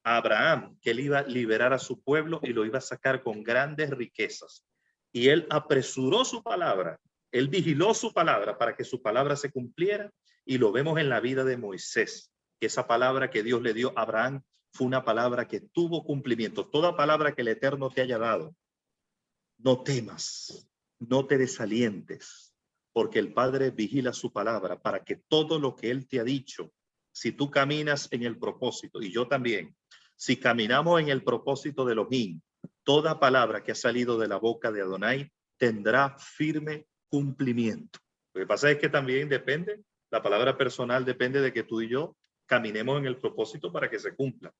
a Abraham que él iba a liberar a su pueblo y lo iba a sacar con grandes riquezas. Y él apresuró su palabra, él vigiló su palabra para que su palabra se cumpliera. Y lo vemos en la vida de Moisés, que esa palabra que Dios le dio a Abraham fue una palabra que tuvo cumplimiento. Toda palabra que el Eterno te haya dado, no temas, no te desalientes, porque el Padre vigila su palabra para que todo lo que Él te ha dicho, si tú caminas en el propósito, y yo también, si caminamos en el propósito de Elohim, toda palabra que ha salido de la boca de Adonai tendrá firme cumplimiento. Lo que pasa es que también depende, la palabra personal depende de que tú y yo caminemos en el propósito para que se cumpla.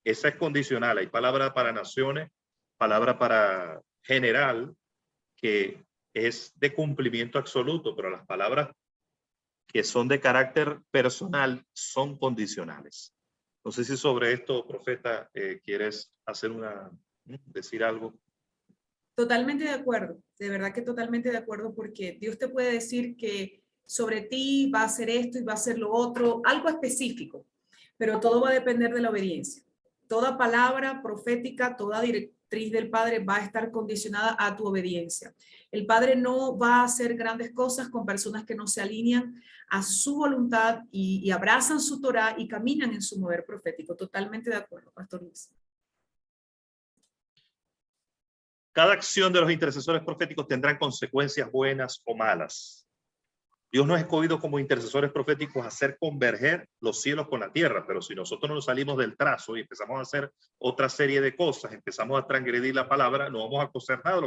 Esa es condicional. Hay palabra para naciones, palabra para general, que es de cumplimiento absoluto, pero las palabras que son de carácter personal son condicionales. No sé si sobre esto, profeta, quieres decir algo. Totalmente de acuerdo, de verdad que totalmente de acuerdo, porque Dios te puede decir que sobre ti va a hacer esto y va a hacer lo otro, algo específico, pero todo va a depender de la obediencia. Toda palabra profética, toda directriz del Padre va a estar condicionada a tu obediencia. El Padre no va a hacer grandes cosas con personas que no se alinean a su voluntad y abrazan su Torá y caminan en su mover profético. Totalmente de acuerdo, Pastor Luis. Cada acción de los intercesores proféticos tendrán consecuencias buenas o malas. Dios nos ha escogido como intercesores proféticos a hacer converger los cielos con la tierra, pero si nosotros no nos salimos del trazo y empezamos a hacer otra serie de cosas, empezamos a transgredir la palabra, no vamos a coser nada.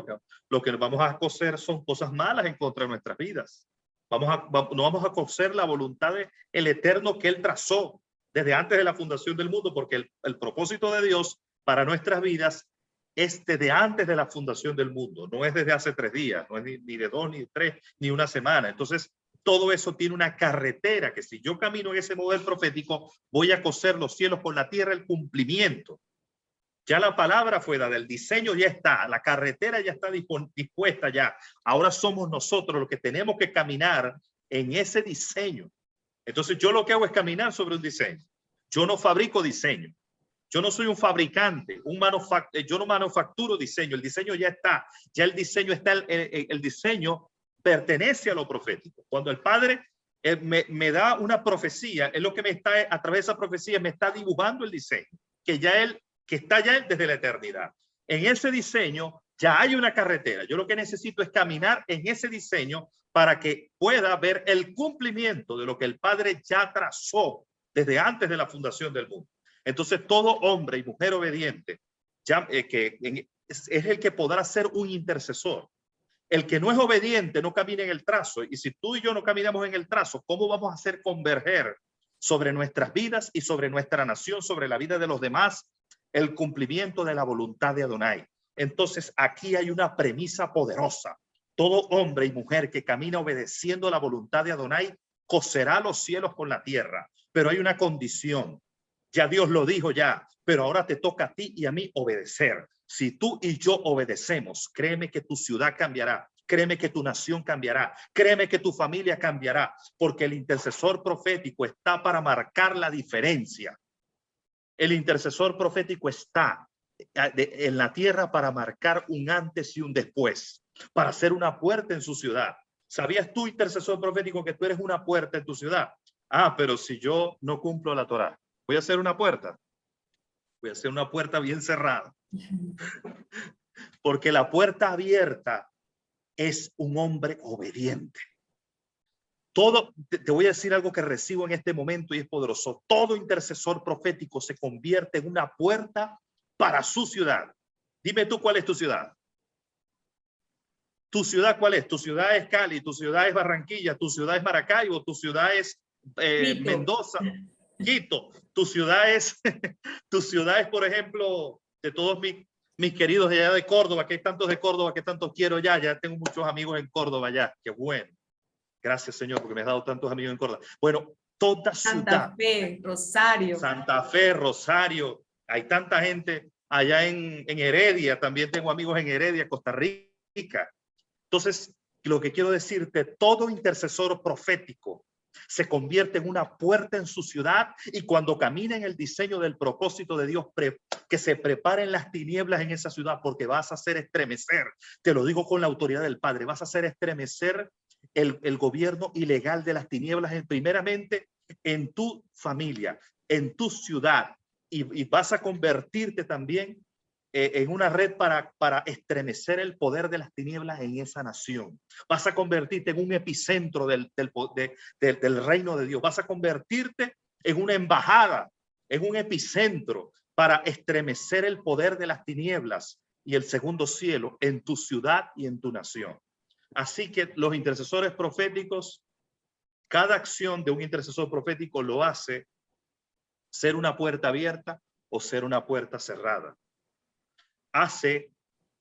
Lo que nos vamos a coser son cosas malas en contra de nuestras vidas. No vamos a coser la voluntad del Eterno que Él trazó desde antes de la fundación del mundo, porque el propósito de Dios para nuestras vidas es desde antes de la fundación del mundo, no es desde hace 3 días, no es ni de 2, ni de 3, ni una semana. Entonces, todo eso tiene una carretera que si yo camino en ese modelo profético, voy a coser los cielos con la tierra, el cumplimiento. Ya la palabra fue dada, el diseño ya está, la carretera ya está dispuesta ya. Ahora somos nosotros los que tenemos que caminar en ese diseño. Entonces yo lo que hago es caminar sobre un diseño. Yo no fabrico diseño. Yo no soy un fabricante, yo no manufacturo diseño. El diseño ya está, ya el diseño está, el diseño pertenece a lo profético. Cuando el Padre me da una profecía, es lo que me está, a través de esa profecía, me está dibujando el diseño, que está ya desde la eternidad. En ese diseño ya hay una carretera. Yo lo que necesito es caminar en ese diseño para que pueda ver el cumplimiento de lo que el Padre ya trazó desde antes de la fundación del mundo. Entonces todo hombre y mujer obediente es el que podrá ser un intercesor. El que no es obediente no camina en el trazo. Y si tú y yo no caminamos en el trazo, ¿cómo vamos a hacer converger sobre nuestras vidas y sobre nuestra nación, sobre la vida de los demás, el cumplimiento de la voluntad de Adonai? Entonces aquí hay una premisa poderosa. Todo hombre y mujer que camina obedeciendo la voluntad de Adonai coserá los cielos con la tierra. Pero hay una condición. Ya Dios lo dijo ya, pero ahora te toca a ti y a mí obedecer. Si tú y yo obedecemos, créeme que tu ciudad cambiará. Créeme que tu nación cambiará. Créeme que tu familia cambiará, porque el intercesor profético está para marcar la diferencia. El intercesor profético está en la tierra para marcar un antes y un después, para hacer una puerta en su ciudad. ¿Sabías tú, intercesor profético, que tú eres una puerta en tu ciudad? Ah, pero si yo no cumplo la Torá, voy a hacer una puerta. Voy a hacer una puerta bien cerrada. Porque la puerta abierta es un hombre obediente. Te voy a decir algo que recibo en este momento y es poderoso. Todo intercesor profético se convierte en una puerta para su ciudad. Dime tú cuál es tu ciudad. ¿Tu ciudad cuál es? Tu ciudad es Cali, tu ciudad es Barranquilla, tu ciudad es Maracaibo, tu ciudad es Mendoza, Quito. Tu ciudad es, por ejemplo, de todos mis queridos de allá de Córdoba, que hay tantos de Córdoba, que tantos quiero ya tengo muchos amigos en Córdoba ya, qué bueno. Gracias, Señor, porque me has dado tantos amigos en Córdoba. Bueno, toda ciudad. Santa Fe, Rosario. Santa Fe, Rosario. Hay tanta gente allá en Heredia. También tengo amigos en Heredia, Costa Rica. Entonces, lo que quiero decirte, todo intercesor profético se convierte en una puerta en su ciudad y cuando camina en el diseño del propósito de Dios, que se preparen las tinieblas en esa ciudad porque vas a hacer estremecer. Te lo digo con la autoridad del Padre. Vas a hacer estremecer el gobierno ilegal de las tinieblas, primeramente en tu familia, en tu ciudad, y vas a convertirte también en una red para estremecer el poder de las tinieblas en esa nación. Vas a convertirte en un epicentro del reino de Dios. Vas a convertirte en una embajada, en un epicentro para estremecer el poder de las tinieblas y el segundo cielo en tu ciudad y en tu nación. Así que los intercesores proféticos, cada acción de un intercesor profético lo hace ser una puerta abierta o ser una puerta cerrada. Hace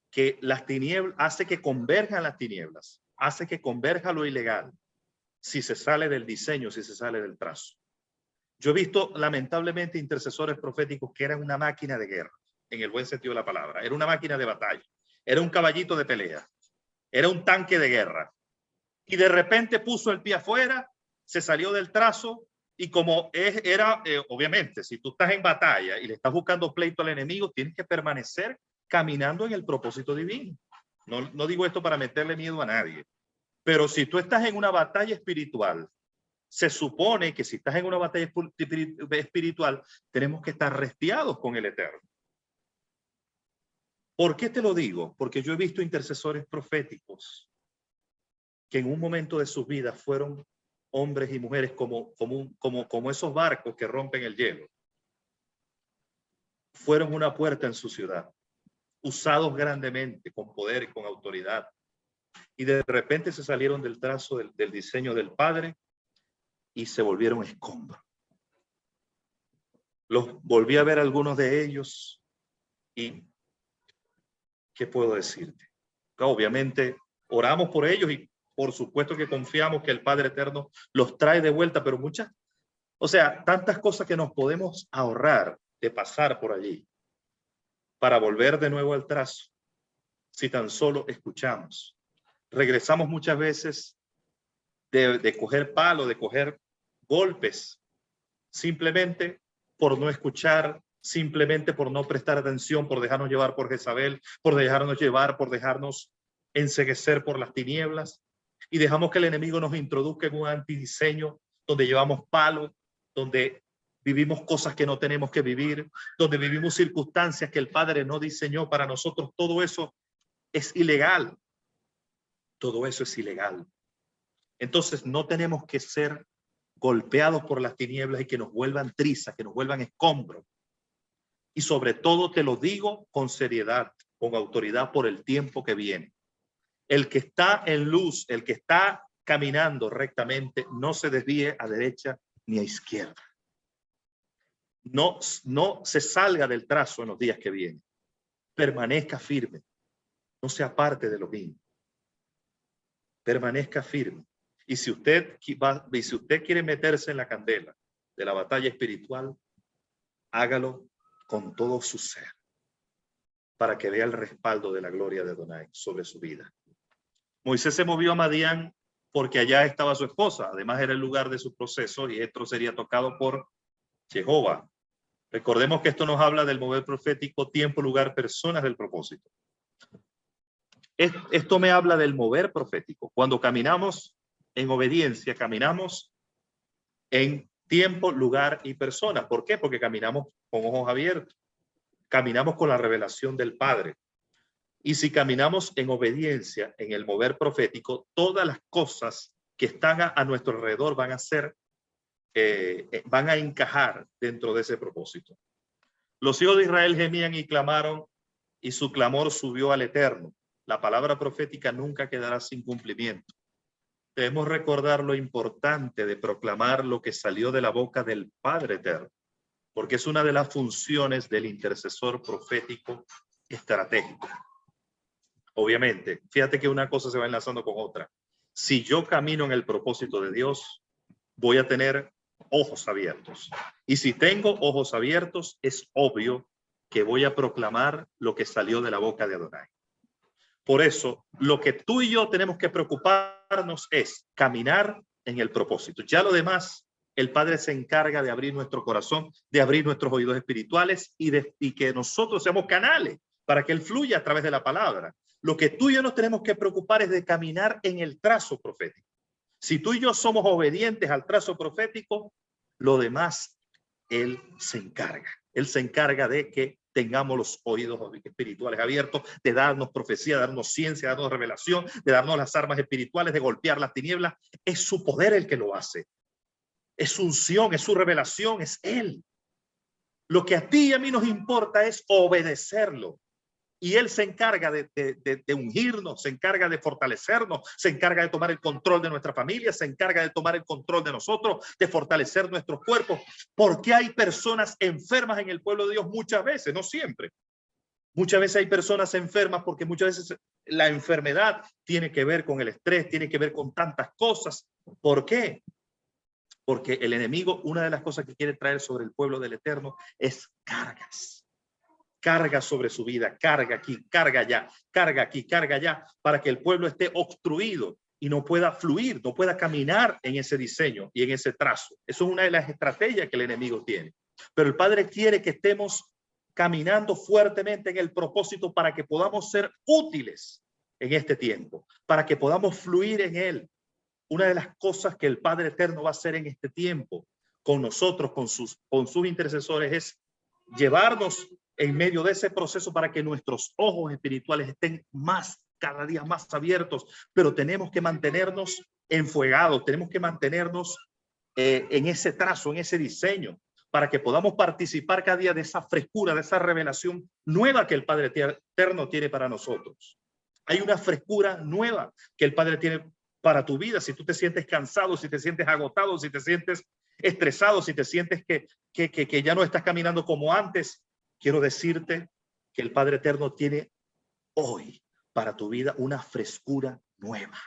que las tinieblas, hace que converjan las tinieblas, hace que converja lo ilegal, si se sale del diseño, si se sale del trazo. Yo he visto lamentablemente intercesores proféticos que eran una máquina de guerra, en el buen sentido de la palabra. Era una máquina de batalla, era un caballito de pelea. Era un tanque de guerra. Y de repente puso el pie afuera, se salió del trazo y como obviamente, si tú estás en batalla y le estás buscando pleito al enemigo, tienes que permanecer caminando en el propósito divino. No digo esto para meterle miedo a nadie. Pero si tú estás en una batalla espiritual, se supone que si estás en una batalla espiritual, tenemos que estar restiados con el Eterno. ¿Por qué te lo digo? Porque yo he visto intercesores proféticos que en un momento de sus vidas fueron hombres y mujeres como esos barcos que rompen el hielo. Fueron una puerta en su ciudad, usados grandemente, con poder y con autoridad. Y de repente se salieron del trazo del diseño del Padre y se volvieron escombros. Los volví a ver algunos de ellos y ¿qué puedo decirte? Obviamente oramos por ellos y Por supuesto que confiamos que el Padre Eterno los trae de vuelta, pero tantas cosas que nos podemos ahorrar de pasar por allí para volver de nuevo al trazo, si tan solo escuchamos. Regresamos muchas veces de coger palo, de coger golpes, simplemente por no escuchar, simplemente por no prestar atención, por dejarnos llevar por Jezabel, por dejarnos enceguecer por las tinieblas, y dejamos que el enemigo nos introduzca en un antidiseño donde llevamos palo, donde vivimos cosas que no tenemos que vivir, donde vivimos circunstancias que el Padre no diseñó para nosotros. Todo eso es ilegal. Todo eso es ilegal. Entonces no tenemos que ser golpeados por las tinieblas y que nos vuelvan trizas, que nos vuelvan escombros. Y sobre todo te lo digo con seriedad, con autoridad por el tiempo que viene. El que está en luz, el que está caminando rectamente, no se desvíe a derecha ni a izquierda. No se salga del trazo en los días que vienen. Permanezca firme. No se aparte de lo mismo. Permanezca firme. Y si usted quiere meterse en la candela de la batalla espiritual, hágalo con todo su ser, para que vea el respaldo de la gloria de Adonai sobre su vida. Moisés se movió a Madián porque allá estaba su esposa. Además era el lugar de su proceso y esto sería tocado por Jehová. Recordemos que esto nos habla del mover profético, tiempo, lugar, personas del propósito. Esto me habla del mover profético. Cuando caminamos en obediencia, caminamos en tiempo, lugar y persona. ¿Por qué? Porque caminamos con ojos abiertos. Caminamos con la revelación del Padre. Y si caminamos en obediencia, en el mover profético, todas las cosas que están a nuestro alrededor van a encajar dentro de ese propósito. Los hijos de Israel gemían y clamaron, y su clamor subió al Eterno. La palabra profética nunca quedará sin cumplimiento. Debemos recordar lo importante de proclamar lo que salió de la boca del Padre Eterno, porque es una de las funciones del intercesor profético estratégico. Obviamente, fíjate que una cosa se va enlazando con otra. Si yo camino en el propósito de Dios, voy a tener ojos abiertos. Y si tengo ojos abiertos, es obvio que voy a proclamar lo que salió de la boca de Adonai. Por eso, lo que tú y yo tenemos que preocuparnos es caminar en el propósito. Ya lo demás, el Padre se encarga de abrir nuestro corazón, de abrir nuestros oídos espirituales y que nosotros seamos canales para que Él fluya a través de la palabra. Lo que tú y yo nos tenemos que preocupar es de caminar en el trazo profético. Si tú y yo somos obedientes al trazo profético, lo demás Él se encarga. Él se encarga de que tengamos los oídos espirituales abiertos, de darnos profecía, de darnos ciencia, de darnos revelación, de darnos las armas espirituales, de golpear las tinieblas. Es su poder el que lo hace. Es su unción, es su revelación, es Él. Lo que a ti y a mí nos importa es obedecerlo. Y Él se encarga de ungirnos, se encarga de fortalecernos, se encarga de tomar el control de nuestra familia, se encarga de tomar el control de nosotros, de fortalecer nuestros cuerpos. Porque hay personas enfermas en el pueblo de Dios muchas veces, no siempre. Muchas veces hay personas enfermas porque muchas veces la enfermedad tiene que ver con el estrés, tiene que ver con tantas cosas. ¿Por qué? Porque el enemigo, una de las cosas que quiere traer sobre el pueblo del Eterno es cargas. Carga sobre su vida, carga aquí, carga allá, carga aquí, carga allá, para que el pueblo esté obstruido y no pueda fluir, no pueda caminar en ese diseño y en ese trazo. Eso es una de las estrategias que el enemigo tiene. Pero el Padre quiere que estemos caminando fuertemente en el propósito para que podamos ser útiles en este tiempo, para que podamos fluir en Él. Una de las cosas que el Padre Eterno va a hacer en este tiempo con nosotros, con sus intercesores, es llevarnos en medio de ese proceso para que nuestros ojos espirituales estén cada día más abiertos, pero tenemos que mantenernos enfuegados, tenemos que mantenernos en ese trazo, en ese diseño, para que podamos participar cada día de esa frescura, de esa revelación nueva que el Padre Eterno tiene para nosotros. Hay una frescura nueva que el Padre tiene para tu vida. Si tú te sientes cansado, si te sientes agotado, si te sientes estresado, si te sientes que ya no estás caminando como antes, quiero decirte que el Padre Eterno tiene hoy para tu vida una frescura nueva.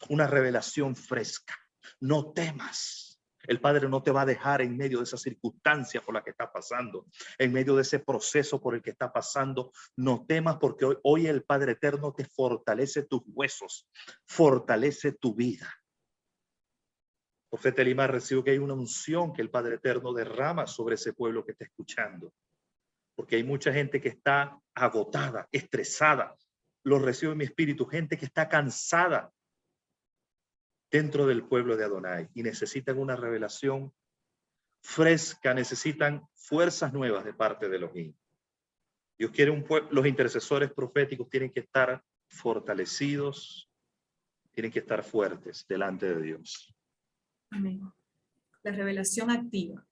una revelación fresca. No temas. El Padre no te va a dejar en medio de esa circunstancia por la que está pasando, en medio de ese proceso por el que está pasando. No temas, porque hoy el Padre Eterno te fortalece tus huesos, fortalece tu vida. Profeta Elimar, recibo que hay una unción que el Padre Eterno derrama sobre ese pueblo que está escuchando, porque hay mucha gente que está agotada, estresada. Lo recibo en mi espíritu, gente que está cansada dentro del pueblo de Adonai y necesitan una revelación fresca, necesitan fuerzas nuevas de parte de Elohim. Dios quiere un pueblo, los intercesores proféticos tienen que estar fortalecidos, tienen que estar fuertes delante de Dios. Amén. La revelación activa.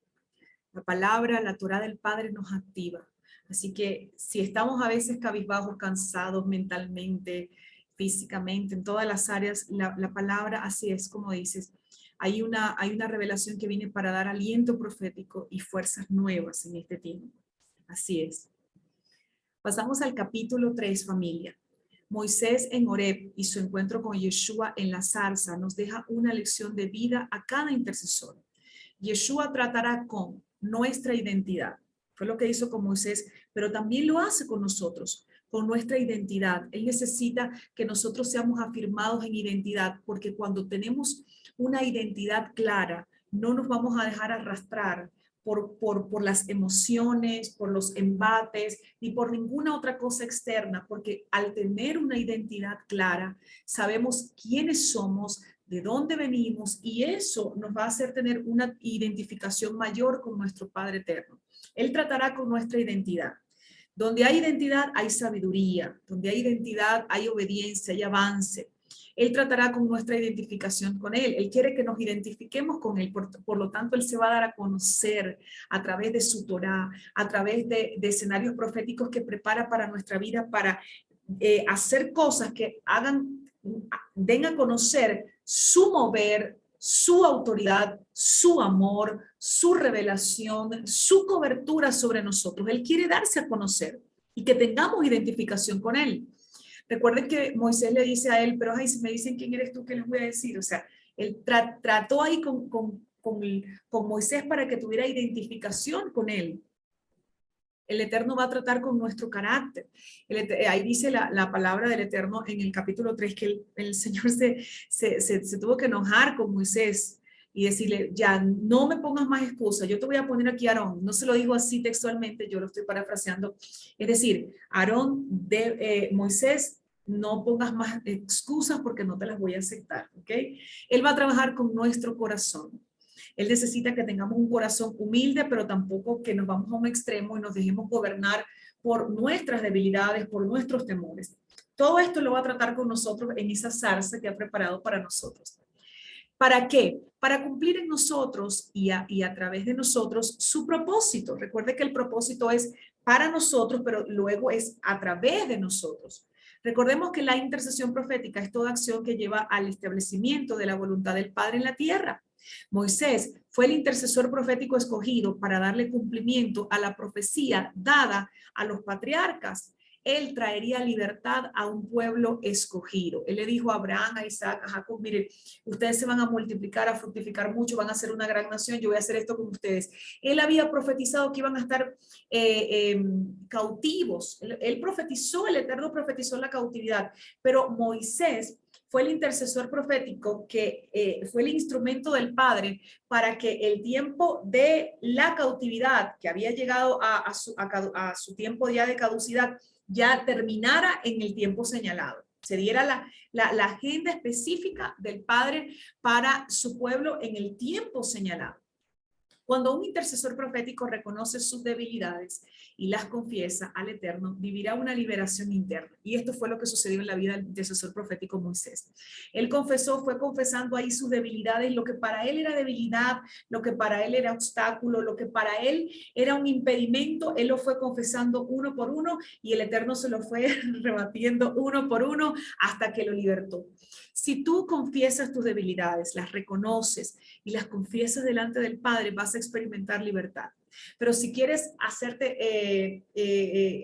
La palabra, la Torá del Padre nos activa. Así que si estamos a veces cabizbajos, cansados mentalmente, físicamente, en todas las áreas, la palabra, así es como dices, hay una revelación que viene para dar aliento profético y fuerzas nuevas en este tiempo. Así es. Pasamos al capítulo 3, familia. Moisés en Horeb y su encuentro con Yeshua en la zarza nos deja una lección de vida a cada intercesor. Yeshua tratará con nuestra identidad. Fue lo que hizo con Moisés, pero también lo hace con nosotros, con nuestra identidad. Él necesita que nosotros seamos afirmados en identidad, porque cuando tenemos una identidad clara, no nos vamos a dejar arrastrar por las emociones, por los embates, ni por ninguna otra cosa externa, porque al tener una identidad clara, sabemos quiénes somos, de dónde venimos, y eso nos va a hacer tener una identificación mayor con nuestro Padre Eterno. Él tratará con nuestra identidad. Donde hay identidad, hay sabiduría. Donde hay identidad, hay obediencia, hay avance. Él tratará con nuestra identificación con Él. Él quiere que nos identifiquemos con Él. Por lo tanto, Él se va a dar a conocer a través de su Torá, a través de escenarios proféticos que prepara para nuestra vida, para hacer cosas que den a conocer su mover, su autoridad, su amor, su revelación, su cobertura sobre nosotros. Él quiere darse a conocer y que tengamos identificación con Él. Recuerden que Moisés le dice a él, pero ay, si me dicen quién eres tú, ¿qué les voy a decir? O sea, él trató ahí con Moisés para que tuviera identificación con él. El Eterno va a tratar con nuestro carácter. Ahí dice la palabra del Eterno en el capítulo 3 que el Señor se tuvo que enojar con Moisés y decirle, ya no me pongas más excusas, yo te voy a poner aquí a Aarón. No se lo dijo así textualmente, yo lo estoy parafraseando. Es decir, Aarón, Moisés, no pongas más excusas porque no te las voy a aceptar, ¿ok? Él va a trabajar con nuestro corazón. Él necesita que tengamos un corazón humilde, pero tampoco que nos vamos a un extremo y nos dejemos gobernar por nuestras debilidades, por nuestros temores. Todo esto lo va a tratar con nosotros en esa zarza que ha preparado para nosotros. ¿Para qué? Para cumplir en nosotros y a través de nosotros su propósito. Recuerde que el propósito es para nosotros, pero luego es a través de nosotros. Recordemos que la intercesión profética es toda acción que lleva al establecimiento de la voluntad del Padre en la tierra. Moisés fue el intercesor profético escogido para darle cumplimiento a la profecía dada a los patriarcas. Él traería libertad a un pueblo escogido. Él le dijo a Abraham, a Isaac, a Jacob, miren, ustedes se van a multiplicar, a fructificar mucho, van a ser una gran nación, yo voy a hacer esto con ustedes. Él había profetizado que iban a estar cautivos. Él profetizó, el Eterno profetizó la cautividad, pero Moisés fue el intercesor profético que fue el instrumento del Padre para que el tiempo de la cautividad, que había llegado a su tiempo ya de caducidad, ya terminara en el tiempo señalado. Se diera la agenda específica del Padre para su pueblo en el tiempo señalado. Cuando un intercesor profético reconoce sus debilidades y las confiesa al Eterno, vivirá una liberación interna. Y esto fue lo que sucedió en la vida del intercesor profético Moisés. Él fue confesando ahí sus debilidades, lo que para él era debilidad, lo que para él era obstáculo, lo que para él era un impedimento, él lo fue confesando uno por uno y el Eterno se lo fue rebatiendo uno por uno hasta que lo libertó. Si tú confiesas tus debilidades, las reconoces y las confiesas delante del Padre, vas vas a experimentar libertad. Pero si quieres hacerte,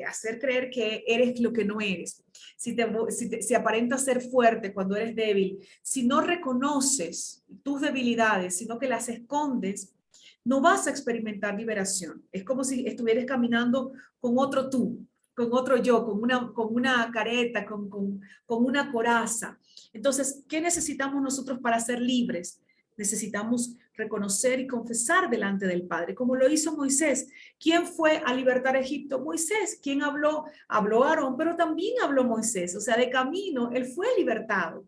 hacer creer que eres lo que no eres, si aparentas ser fuerte cuando eres débil, si no reconoces tus debilidades, sino que las escondes, no vas a experimentar liberación. Es como si estuvieras caminando con otro tú, con otro yo, con una careta, con una coraza. Entonces, ¿qué necesitamos nosotros para ser libres? Necesitamos reconocer y confesar delante del Padre, como lo hizo Moisés. ¿Quién fue a libertar a Egipto? Moisés. ¿Quién habló? Habló Aarón, pero también habló Moisés. O sea, de camino, él fue libertado.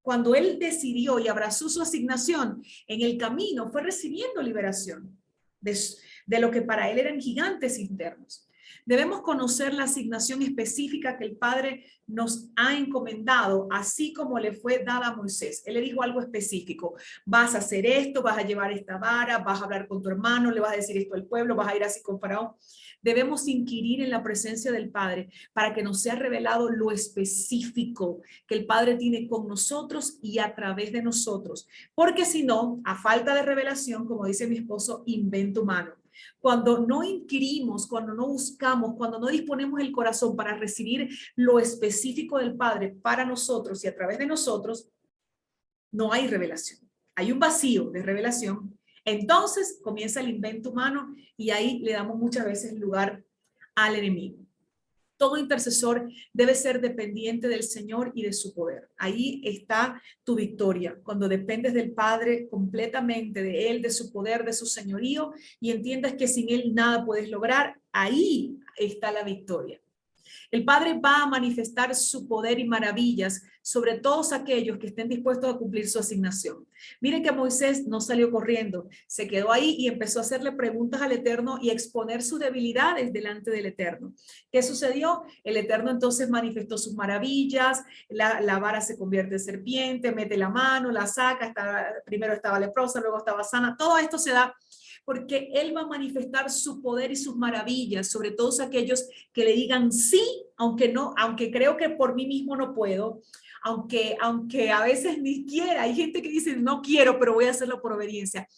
Cuando él decidió y abrazó su asignación, en el camino fue recibiendo liberación de lo que para él eran gigantes internos. Debemos conocer la asignación específica que el Padre nos ha encomendado, así como le fue dada a Moisés. Él le dijo algo específico: vas a hacer esto, vas a llevar esta vara, vas a hablar con tu hermano, le vas a decir esto al pueblo, vas a ir así con Faraón. Debemos inquirir en la presencia del Padre para que nos sea revelado lo específico que el Padre tiene con nosotros y a través de nosotros. Porque si no, a falta de revelación, como dice mi esposo, invento humano. Cuando no inquirimos, cuando no buscamos, cuando no disponemos el corazón para recibir lo específico del Padre para nosotros y a través de nosotros, no hay revelación. Hay un vacío de revelación. Entonces comienza el invento humano y ahí le damos muchas veces lugar al enemigo. Todo intercesor debe ser dependiente del Señor y de su poder. Ahí está tu victoria, cuando dependes del Padre completamente, de Él, de su poder, de su señorío, y entiendas que sin Él nada puedes lograr. Ahí está la victoria. El Padre va a manifestar su poder y maravillas sobre todos aquellos que estén dispuestos a cumplir su asignación. Miren que Moisés no salió corriendo, se quedó ahí y empezó a hacerle preguntas al Eterno y a exponer sus debilidades delante del Eterno. ¿Qué sucedió? El Eterno entonces manifestó sus maravillas, la vara se convierte en serpiente, mete la mano, la saca, primero estaba leprosa, luego estaba sana. Todo esto se da porque Él va a manifestar su poder y sus maravillas sobre todos aquellos que le digan sí, aunque creo que por mí mismo no puedo, aunque a veces ni quiera. Hay gente que dice no quiero, pero voy a hacerlo por obediencia.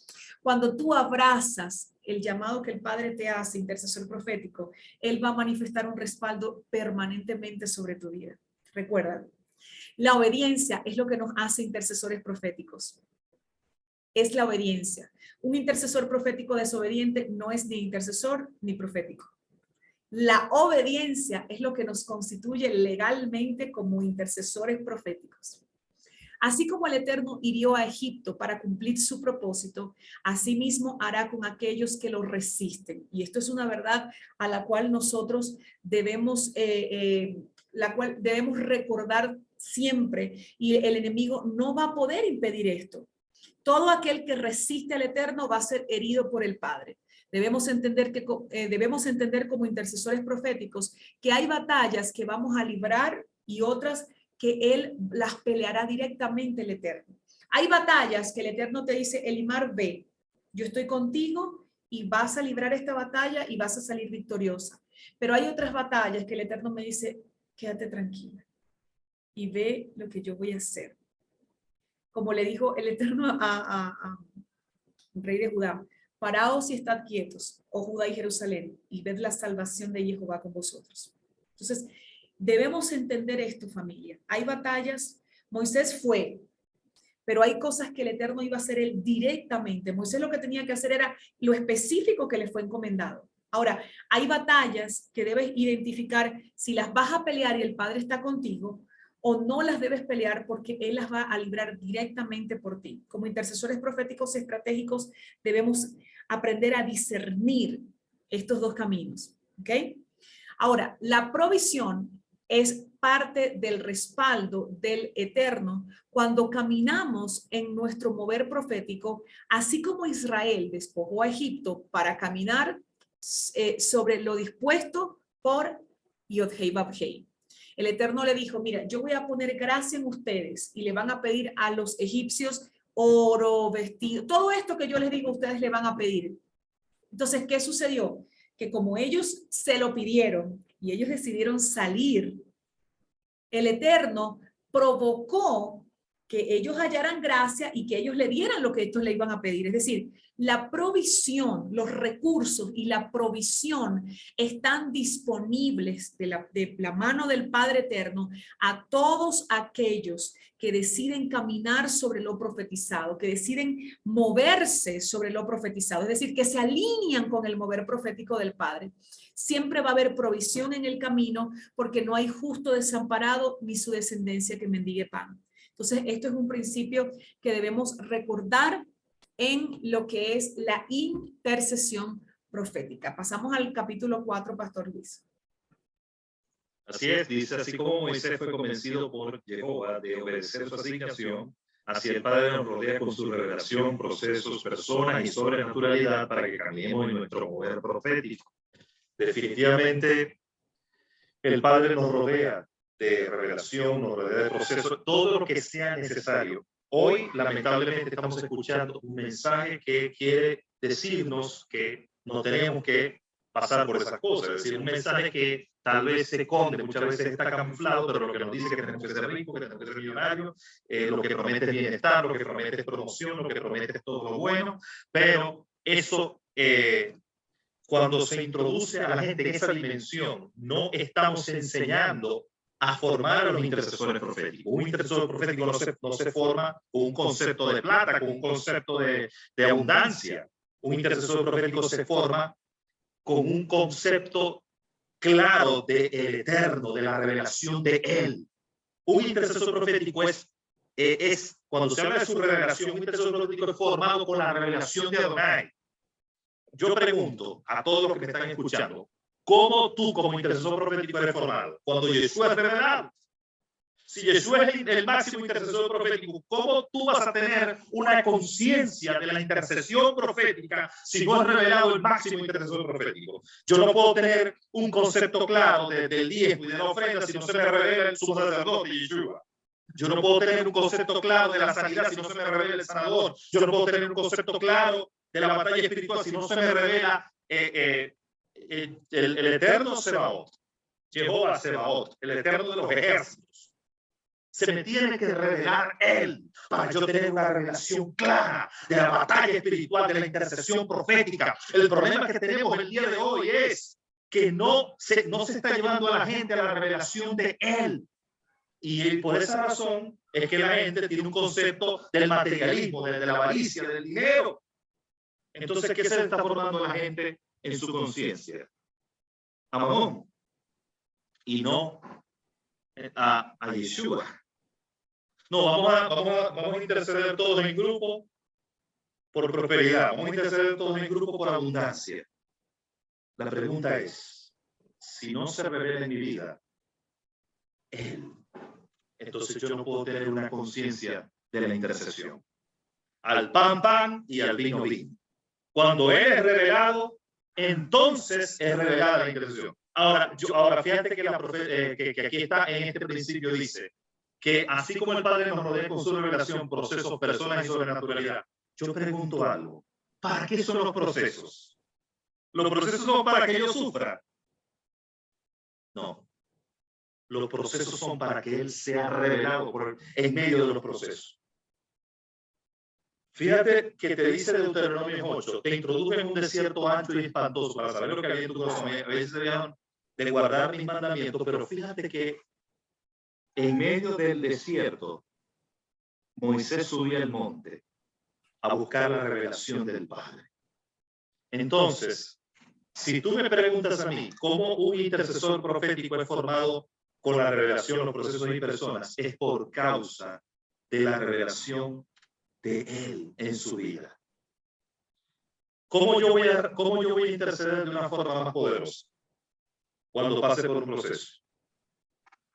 Cuando tú abrazas el llamado que el Padre te hace, intercesor profético, Él va a manifestar un respaldo permanentemente sobre tu vida. Recuerda, la obediencia es lo que nos hace intercesores proféticos. Es la obediencia. Un intercesor profético desobediente no es ni intercesor ni profético. La obediencia es lo que nos constituye legalmente como intercesores proféticos. Así como el Eterno hirió a Egipto para cumplir su propósito, asimismo hará con aquellos que lo resisten. Y esto es una verdad a la cual nosotros debemos recordar siempre, y el enemigo no va a poder impedir esto. Todo aquel que resiste al Eterno va a ser herido por el Padre. Debemos entender como intercesores proféticos que hay batallas que vamos a librar y otras que Él las peleará directamente el Eterno. Hay batallas que el Eterno te dice: Elimar, ve, yo estoy contigo y vas a librar esta batalla y vas a salir victoriosa. Pero hay otras batallas que el Eterno me dice: quédate tranquila y ve lo que yo voy a hacer. Como le dijo el Eterno a rey de Judá: paraos y estad quietos, oh Judá y Jerusalén, y ved la salvación de Jehová con vosotros. Entonces, debemos entender esto, familia. Hay batallas. Moisés fue, pero hay cosas que el Eterno iba a hacer él directamente. Moisés lo que tenía que hacer era lo específico que le fue encomendado. Ahora, hay batallas que debes identificar si las vas a pelear y el Padre está contigo, o no las debes pelear porque Él las va a librar directamente por ti. Como intercesores proféticos estratégicos debemos aprender a discernir estos dos caminos. ¿Ok? Ahora, la provisión es parte del respaldo del Eterno cuando caminamos en nuestro mover profético, así como Israel despojó a Egipto para caminar sobre lo dispuesto por Yod-Hei Vав-Hei. El Eterno le dijo: mira, yo voy a poner gracia en ustedes y le van a pedir a los egipcios oro, vestido, todo esto que yo les digo, ustedes le van a pedir. Entonces, ¿qué sucedió? Que como ellos se lo pidieron y ellos decidieron salir, el Eterno provocó que ellos hallaran gracia y que ellos le dieran lo que estos le iban a pedir. Es decir, la provisión, los recursos y la provisión están disponibles de la mano del Padre Eterno a todos aquellos que deciden caminar sobre lo profetizado, que deciden moverse sobre lo profetizado, es decir, que se alinean con el mover profético del Padre. Siempre va a haber provisión en el camino porque no hay justo desamparado ni su descendencia que mendigue pan. Entonces, esto es un principio que debemos recordar en lo que es la intercesión profética. Pasamos al capítulo 4, Pastor Luis. Así es, dice, así como Moisés fue convencido por Jehová de obedecer su asignación, así el Padre nos rodea con su revelación, procesos, personas y sobrenaturalidad para que caminemos en nuestro mover profético. Definitivamente, el Padre nos rodea de revelación, nos rodea de procesos, todo lo que sea necesario. Hoy, lamentablemente, estamos escuchando un mensaje que quiere decirnos que no tenemos que pasar por esas cosas. Es decir, un mensaje que tal vez se esconde, muchas veces está camuflado, pero lo que nos dice que tenemos que ser ricos, que tenemos que ser millonarios, lo que promete es bienestar, lo que promete es promoción, lo que promete es todo lo bueno, pero eso, cuando se introduce a la gente en esa dimensión, no estamos enseñando a formar a los intercesores proféticos. Un intercesor profético no se forma con un concepto de plata, con un concepto de abundancia. Un intercesor profético se forma con un concepto claro del eterno, de la revelación de Él. Un intercesor profético es, cuando se habla de su revelación, un intercesor profético es formado con la revelación de Adonai. Yo pregunto a todos los que me están escuchando, ¿cómo tú como intercesor profético eres formado? Cuando Yeshua es revelado. Si Yeshua es el máximo intercesor profético, ¿cómo tú vas a tener una conciencia de la intercesión profética si no es revelado el máximo intercesor profético? Yo no puedo tener un concepto claro del diezmo y de la ofrenda si no se me revela el sumo sacerdote Yeshua. Yo no puedo tener un concepto claro de la sanidad si no se me revela el sanador. Yo no puedo tener un concepto claro de la batalla espiritual si no se me revela el eterno Sebaot, Jehová Sebaot, el eterno de los ejércitos. Se me tiene que revelar Él para yo tener una revelación clara de la batalla espiritual, de la intercesión profética. El problema que tenemos el día de hoy es que no se está llevando a la gente a la revelación de Él. Y por esa razón es que la gente tiene un concepto del materialismo, de la avaricia, del dinero. Entonces, ¿qué se le está formando a la gente en su conciencia? A Mamón. Y no a Yeshua. No, vamos a interceder todos en grupo por prosperidad. Vamos a interceder todos en grupo por abundancia. La pregunta es, si no se revela en mi vida Él, entonces yo no puedo tener una conciencia de la intercesión. Al pan y al vino. Cuando Él es revelado, entonces es revelada la intercesión. Ahora fíjate que aquí está en este principio dice que así como el Padre nos rodea con su revelación, procesos, personas y sobrenaturalidad, yo pregunto algo. ¿Para qué son los procesos? ¿Los procesos son para que yo sufra? No. Los procesos son para que Él sea revelado en medio de los procesos. Fíjate que te dice Deuteronomio 8, te introduje en un desierto ancho y espantoso para saber lo que había en tu corazón. A veces dejaron de guardar mis mandamientos, pero fíjate que en medio del desierto, Moisés subía al monte a buscar la revelación del Padre. Entonces, si tú me preguntas a mí cómo un intercesor profético es formado con la revelación, los procesos y personas, es por causa de la revelación de Él en su vida. ¿Cómo yo voy a interceder de una forma más poderosa? Cuando pase por un proceso.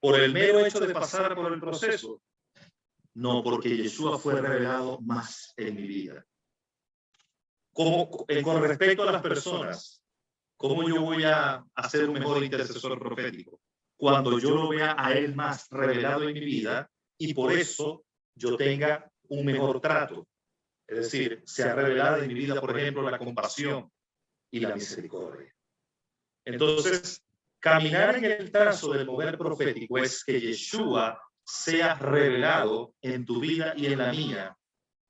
¿Por el mero hecho de pasar por el proceso? No, porque Yeshua fue revelado más en mi vida. Con respecto a las personas, ¿cómo yo voy a hacer un mejor intercesor profético? Cuando yo lo vea a Él más revelado en mi vida y por eso yo tenga un mejor trato. Es decir, se ha revelado en mi vida, por ejemplo, la compasión y la misericordia. Entonces, caminar en el trazo del mover profético es que Yeshua sea revelado en tu vida y en la mía.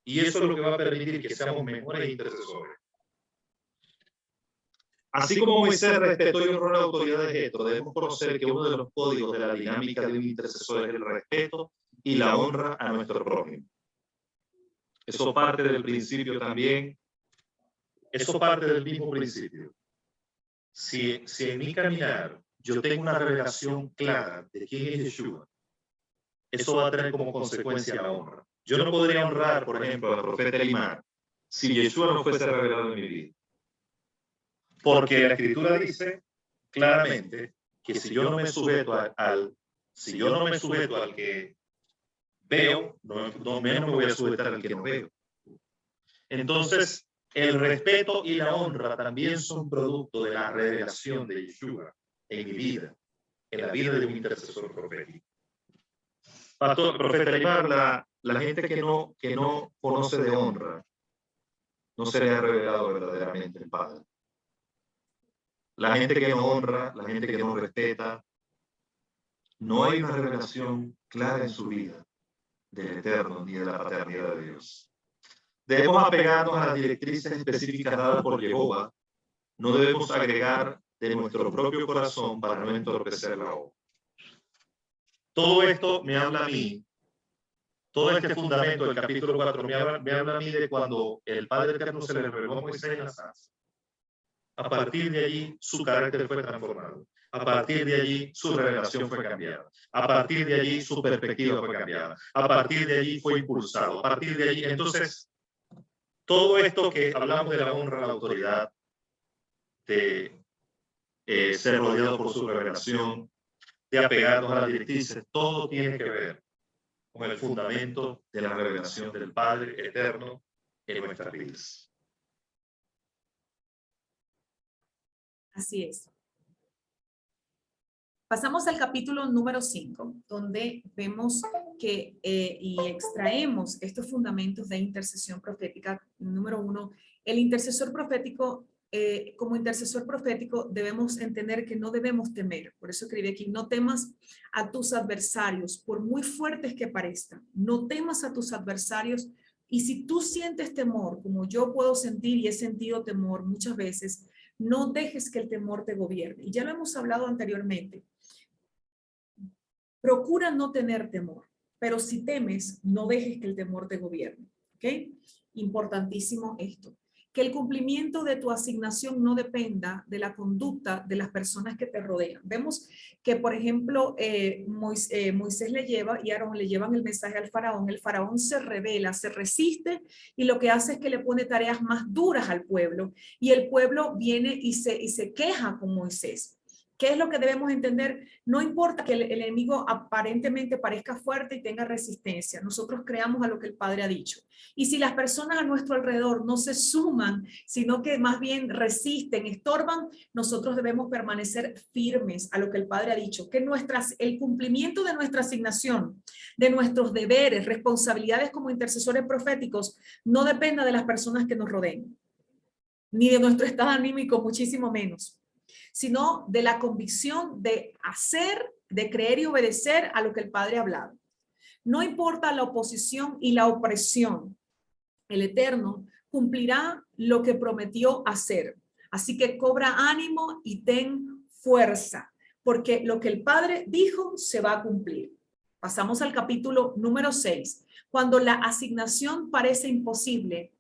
Y eso es lo que va a permitir que seamos mejores intercesores. Así como Moisés respetó y honró la autoridad de Jetro, debemos conocer que uno de los códigos de la dinámica de un intercesor es el respeto y la honra a nuestro prójimo. Eso parte del principio también. Eso parte del mismo principio. Si en mi caminar yo tengo una revelación clara de quién es Yeshua, eso va a tener como consecuencia la honra. Yo no podría honrar, por ejemplo, al profeta Elimar si Yeshua no fuese revelado en mi vida. Porque la Escritura dice claramente que si yo no me sujeto al que veo, no menos me voy a sujetar al que no veo. Entonces, el respeto y la honra también son producto de la revelación de Yeshua en mi vida, en la vida de un intercesor profético. Pastor, profeta Elimar, la gente que no conoce de honra, no se le ha revelado verdaderamente el Padre. La gente que no honra, la gente que no respeta, no hay una revelación clara en su vida del Eterno ni de la paternidad de Dios. Debemos apegarnos a las directrices específicas dadas por Jehová. No debemos agregar de nuestro propio corazón para no entorpecer la obra. Todo esto me habla a mí, todo este fundamento del capítulo 4 me habla a mí de cuando el Padre Eterno se le reveló a Moisés en la zarza. A partir de allí, su carácter fue transformado. A partir de allí, su revelación fue cambiada. A partir de allí, su perspectiva fue cambiada. A partir de allí, fue impulsado. A partir de allí, entonces, todo esto que hablamos de la honra a la autoridad, de ser rodeado por su revelación, de apegarnos a las directrices, todo tiene que ver con el fundamento de la revelación del Padre Eterno en nuestras vidas. Así es. Pasamos al capítulo número 5, donde vemos que y extraemos estos fundamentos de intercesión profética. Número 1, el intercesor profético, como intercesor profético debemos entender que no debemos temer. Por eso escribí aquí, no temas a tus adversarios, por muy fuertes que parezcan. No temas a tus adversarios. Y si tú sientes temor, como yo puedo sentir y he sentido temor muchas veces, no dejes que el temor te gobierne. Y ya lo hemos hablado anteriormente. Procura no tener temor, pero si temes, no dejes que el temor te gobierne. ¿Ok? Importantísimo esto. Que el cumplimiento de tu asignación no dependa de la conducta de las personas que te rodean. Vemos que, por ejemplo, Moisés le lleva y Aarón le llevan el mensaje al faraón se rebela, se resiste y lo que hace es que le pone tareas más duras al pueblo y el pueblo viene y se queja con Moisés. ¿Qué es lo que debemos entender? No importa que el enemigo aparentemente parezca fuerte y tenga resistencia. Nosotros creamos a lo que el Padre ha dicho. Y si las personas a nuestro alrededor no se suman, sino que más bien resisten, estorban, nosotros debemos permanecer firmes a lo que el Padre ha dicho. Que el cumplimiento de nuestra asignación, de nuestros deberes, responsabilidades como intercesores proféticos, no dependa de las personas que nos rodeen, ni de nuestro estado anímico, muchísimo menos, sino de la convicción de hacer, de creer y obedecer a lo que el Padre ha hablado. No importa la oposición y la opresión, el Eterno cumplirá lo que prometió hacer. Así que cobra ánimo y ten fuerza, porque lo que el Padre dijo se va a cumplir. Pasamos al capítulo número 6. Cuando la asignación parece imposible,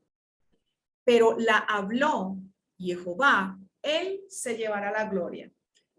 pero la habló Jehová, Él se llevará la gloria.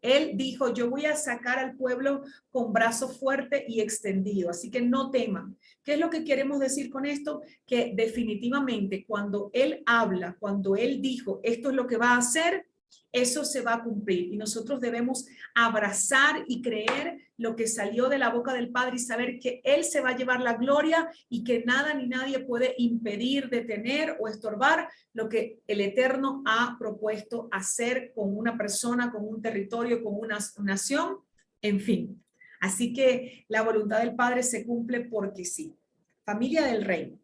Él dijo, yo voy a sacar al pueblo con brazo fuerte y extendido, así que no teman. ¿Qué es lo que queremos decir con esto? Que definitivamente cuando Él habla, cuando Él dijo, esto es lo que va a hacer, eso se va a cumplir. Y nosotros debemos abrazar y creer lo que salió de la boca del Padre y saber que Él se va a llevar la gloria y que nada ni nadie puede impedir, detener o estorbar lo que el Eterno ha propuesto hacer con una persona, con un territorio, con una nación, en fin. Así que la voluntad del Padre se cumple porque sí. Familia del Reino.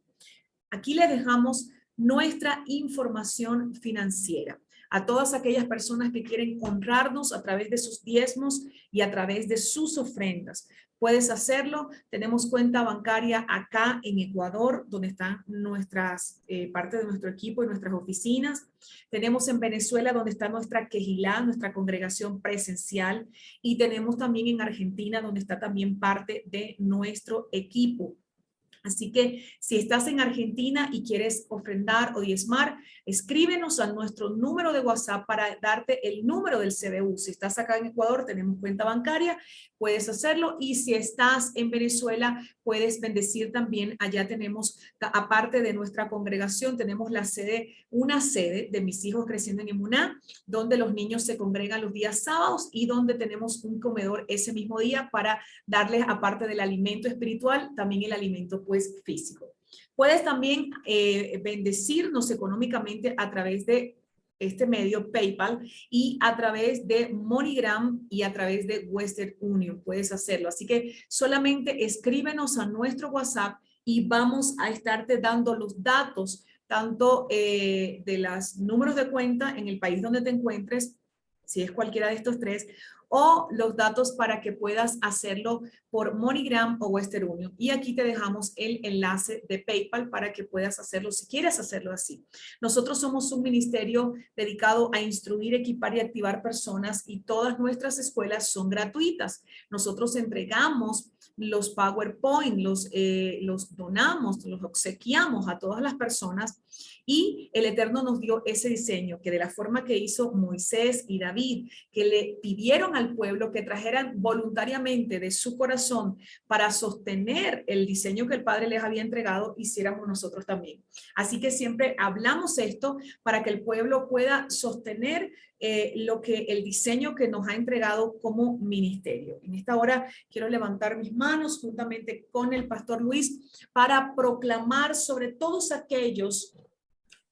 Aquí les dejamos nuestra información financiera. a todas aquellas personas que quieren honrarnos a través de sus diezmos y a través de sus ofrendas. Puedes hacerlo. Tenemos cuenta bancaria acá en Ecuador, donde están nuestras parte de nuestro equipo y nuestras oficinas. Tenemos en Venezuela, donde está nuestra quejilá, nuestra congregación presencial. Y tenemos también en Argentina, donde está también parte de nuestro equipo. Así que si estás en Argentina y quieres ofrendar o diezmar, escríbenos a nuestro número de WhatsApp para darte el número del CBU. Si estás acá en Ecuador, tenemos cuenta bancaria, puedes hacerlo. Y si estás en Venezuela, puedes bendecir también. Allá tenemos, aparte de nuestra congregación, tenemos la sede, una sede de Mis Hijos Creciendo en Emuná, donde los niños se congregan los días sábados y donde tenemos un comedor ese mismo día para darles, aparte del alimento espiritual, también el alimento pues físico. Puedes también bendecirnos económicamente a través de este medio PayPal y a través de MoneyGram y a través de Western Union. Puedes hacerlo. Así que solamente escríbenos a nuestro WhatsApp y vamos a estarte dando los datos tanto de los números de cuenta en el país donde te encuentres, si es cualquiera de estos tres, o los datos para que puedas hacerlo por MoneyGram o Western Union. Y aquí te dejamos el enlace de PayPal para que puedas hacerlo si quieres hacerlo así. Nosotros somos un ministerio dedicado a instruir, equipar y activar personas y todas nuestras escuelas son gratuitas. Nosotros entregamos los PowerPoint, los donamos, los obsequiamos a todas las personas y el Eterno nos dio ese diseño que de la forma que hizo Moisés y David, que le pidieron al pueblo que trajeran voluntariamente de su corazón para sostener el diseño que el Padre les había entregado, hiciéramos nosotros también. Así que siempre hablamos esto para que el pueblo pueda sostener el diseño que nos ha entregado como ministerio. En esta hora quiero levantar mis manos juntamente con el pastor Luis para proclamar sobre todos aquellos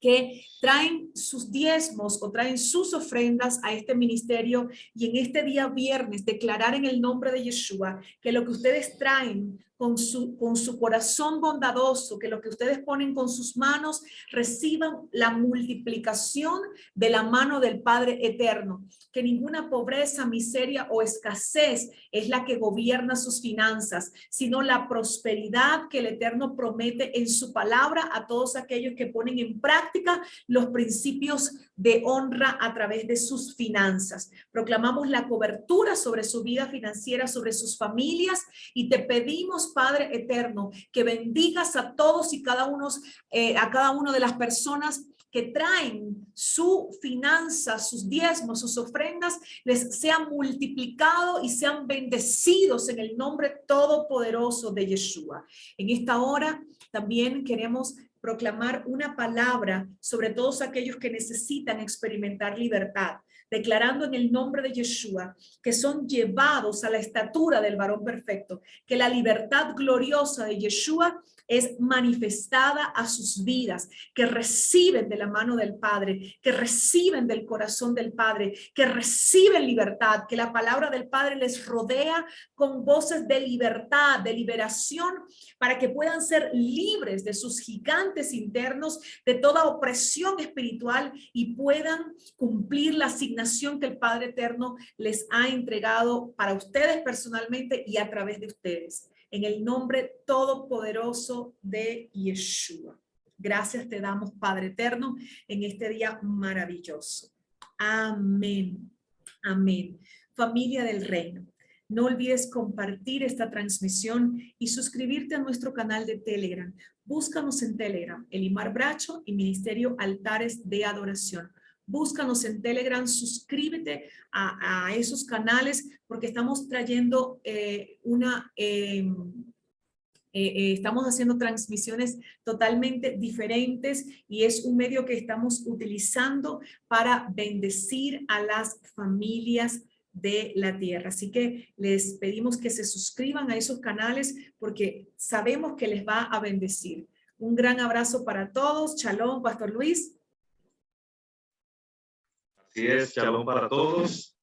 que traen sus diezmos o traen sus ofrendas a este ministerio y en este día viernes declarar en el nombre de Yeshua que lo que ustedes traen con su corazón bondadoso, que lo que ustedes ponen con sus manos reciban la multiplicación de la mano del Padre eterno, que ninguna pobreza, miseria o escasez es la que gobierna sus finanzas, sino la prosperidad que el Eterno promete en su palabra a todos aquellos que ponen en práctica los principios de honra a través de sus finanzas. Proclamamos la cobertura sobre su vida financiera, sobre sus familias y te pedimos, Padre eterno, que bendigas a todos y cada uno de las personas que traen su finanza, sus diezmos, sus ofrendas, les sean multiplicado y sean bendecidos en el nombre todopoderoso de Yeshua. En esta hora también queremos proclamar una palabra sobre todos aquellos que necesitan experimentar libertad, declarando en el nombre de Yeshua que son llevados a la estatura del varón perfecto, que la libertad gloriosa de Yeshua es manifestada a sus vidas, que reciben de la mano del Padre, que reciben del corazón del Padre, que reciben libertad, que la palabra del Padre les rodea con voces de libertad, de liberación, para que puedan ser libres de sus gigantes internos, de toda opresión espiritual y puedan cumplir la asignación que el Padre eterno les ha entregado para ustedes personalmente y a través de ustedes. En el nombre todopoderoso de Yeshua. Gracias te damos, Padre eterno, en este día maravilloso. Amén. Amén. Familia del reino, no olvides compartir esta transmisión y suscribirte a nuestro canal de Telegram. Búscanos en Telegram, Elimar Bracho y Ministerio Altares de Adoración. Búscanos en Telegram, suscríbete a esos canales porque estamos trayendo estamos haciendo transmisiones totalmente diferentes y es un medio que estamos utilizando para bendecir a las familias de la tierra. Así que les pedimos que se suscriban a esos canales porque sabemos que les va a bendecir. Un gran abrazo para todos. Shalom, Pastor Luis. Así es, shalom para todos.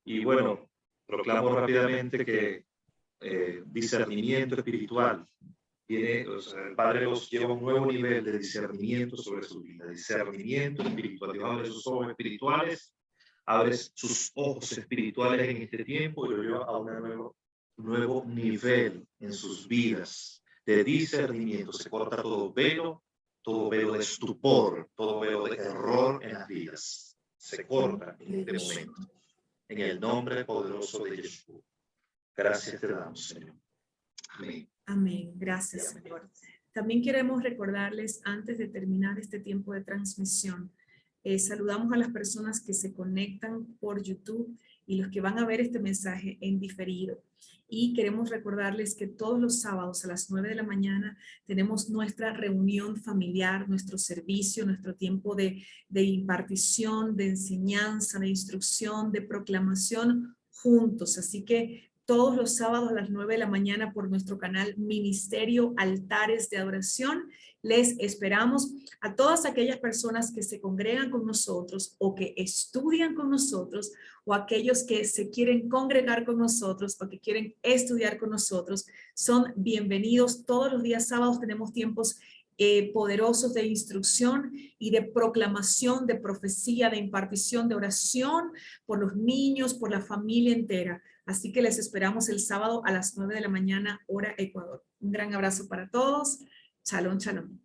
Y bueno, proclamo rápidamente que discernimiento espiritual O sea, el Padre los lleva a un nuevo nivel de discernimiento sobre su vida, discernimiento espiritual. Dios abre sus ojos espirituales, abre sus ojos espirituales en este tiempo y lo lleva a un nuevo nivel en sus vidas de discernimiento. Se corta todo velo de estupor, todo velo de error en las vidas. Se corta en este momento. En el nombre poderoso de Jesús. Gracias te damos, Señor. Amén. Amén. Gracias, Señor. También queremos recordarles, antes de terminar este tiempo de transmisión, saludamos a las personas que se conectan por YouTube y los que van a ver este mensaje en diferido. Y queremos recordarles que todos los sábados a las 9 de la mañana tenemos nuestra reunión familiar, nuestro servicio, nuestro tiempo de impartición, de enseñanza, de instrucción, de proclamación juntos. Así que todos los sábados a las 9 de la mañana por nuestro canal Ministerio Altares de Adoración. Les esperamos a todas aquellas personas que se congregan con nosotros o que estudian con nosotros o aquellos que se quieren congregar con nosotros o que quieren estudiar con nosotros. Son bienvenidos. Todos los días sábados tenemos tiempos poderosos de instrucción y de proclamación, de profecía, de impartición, de oración por los niños, por la familia entera. Así que les esperamos el sábado a las 9 de la mañana, hora Ecuador. Un gran abrazo para todos. Shalom, shalom.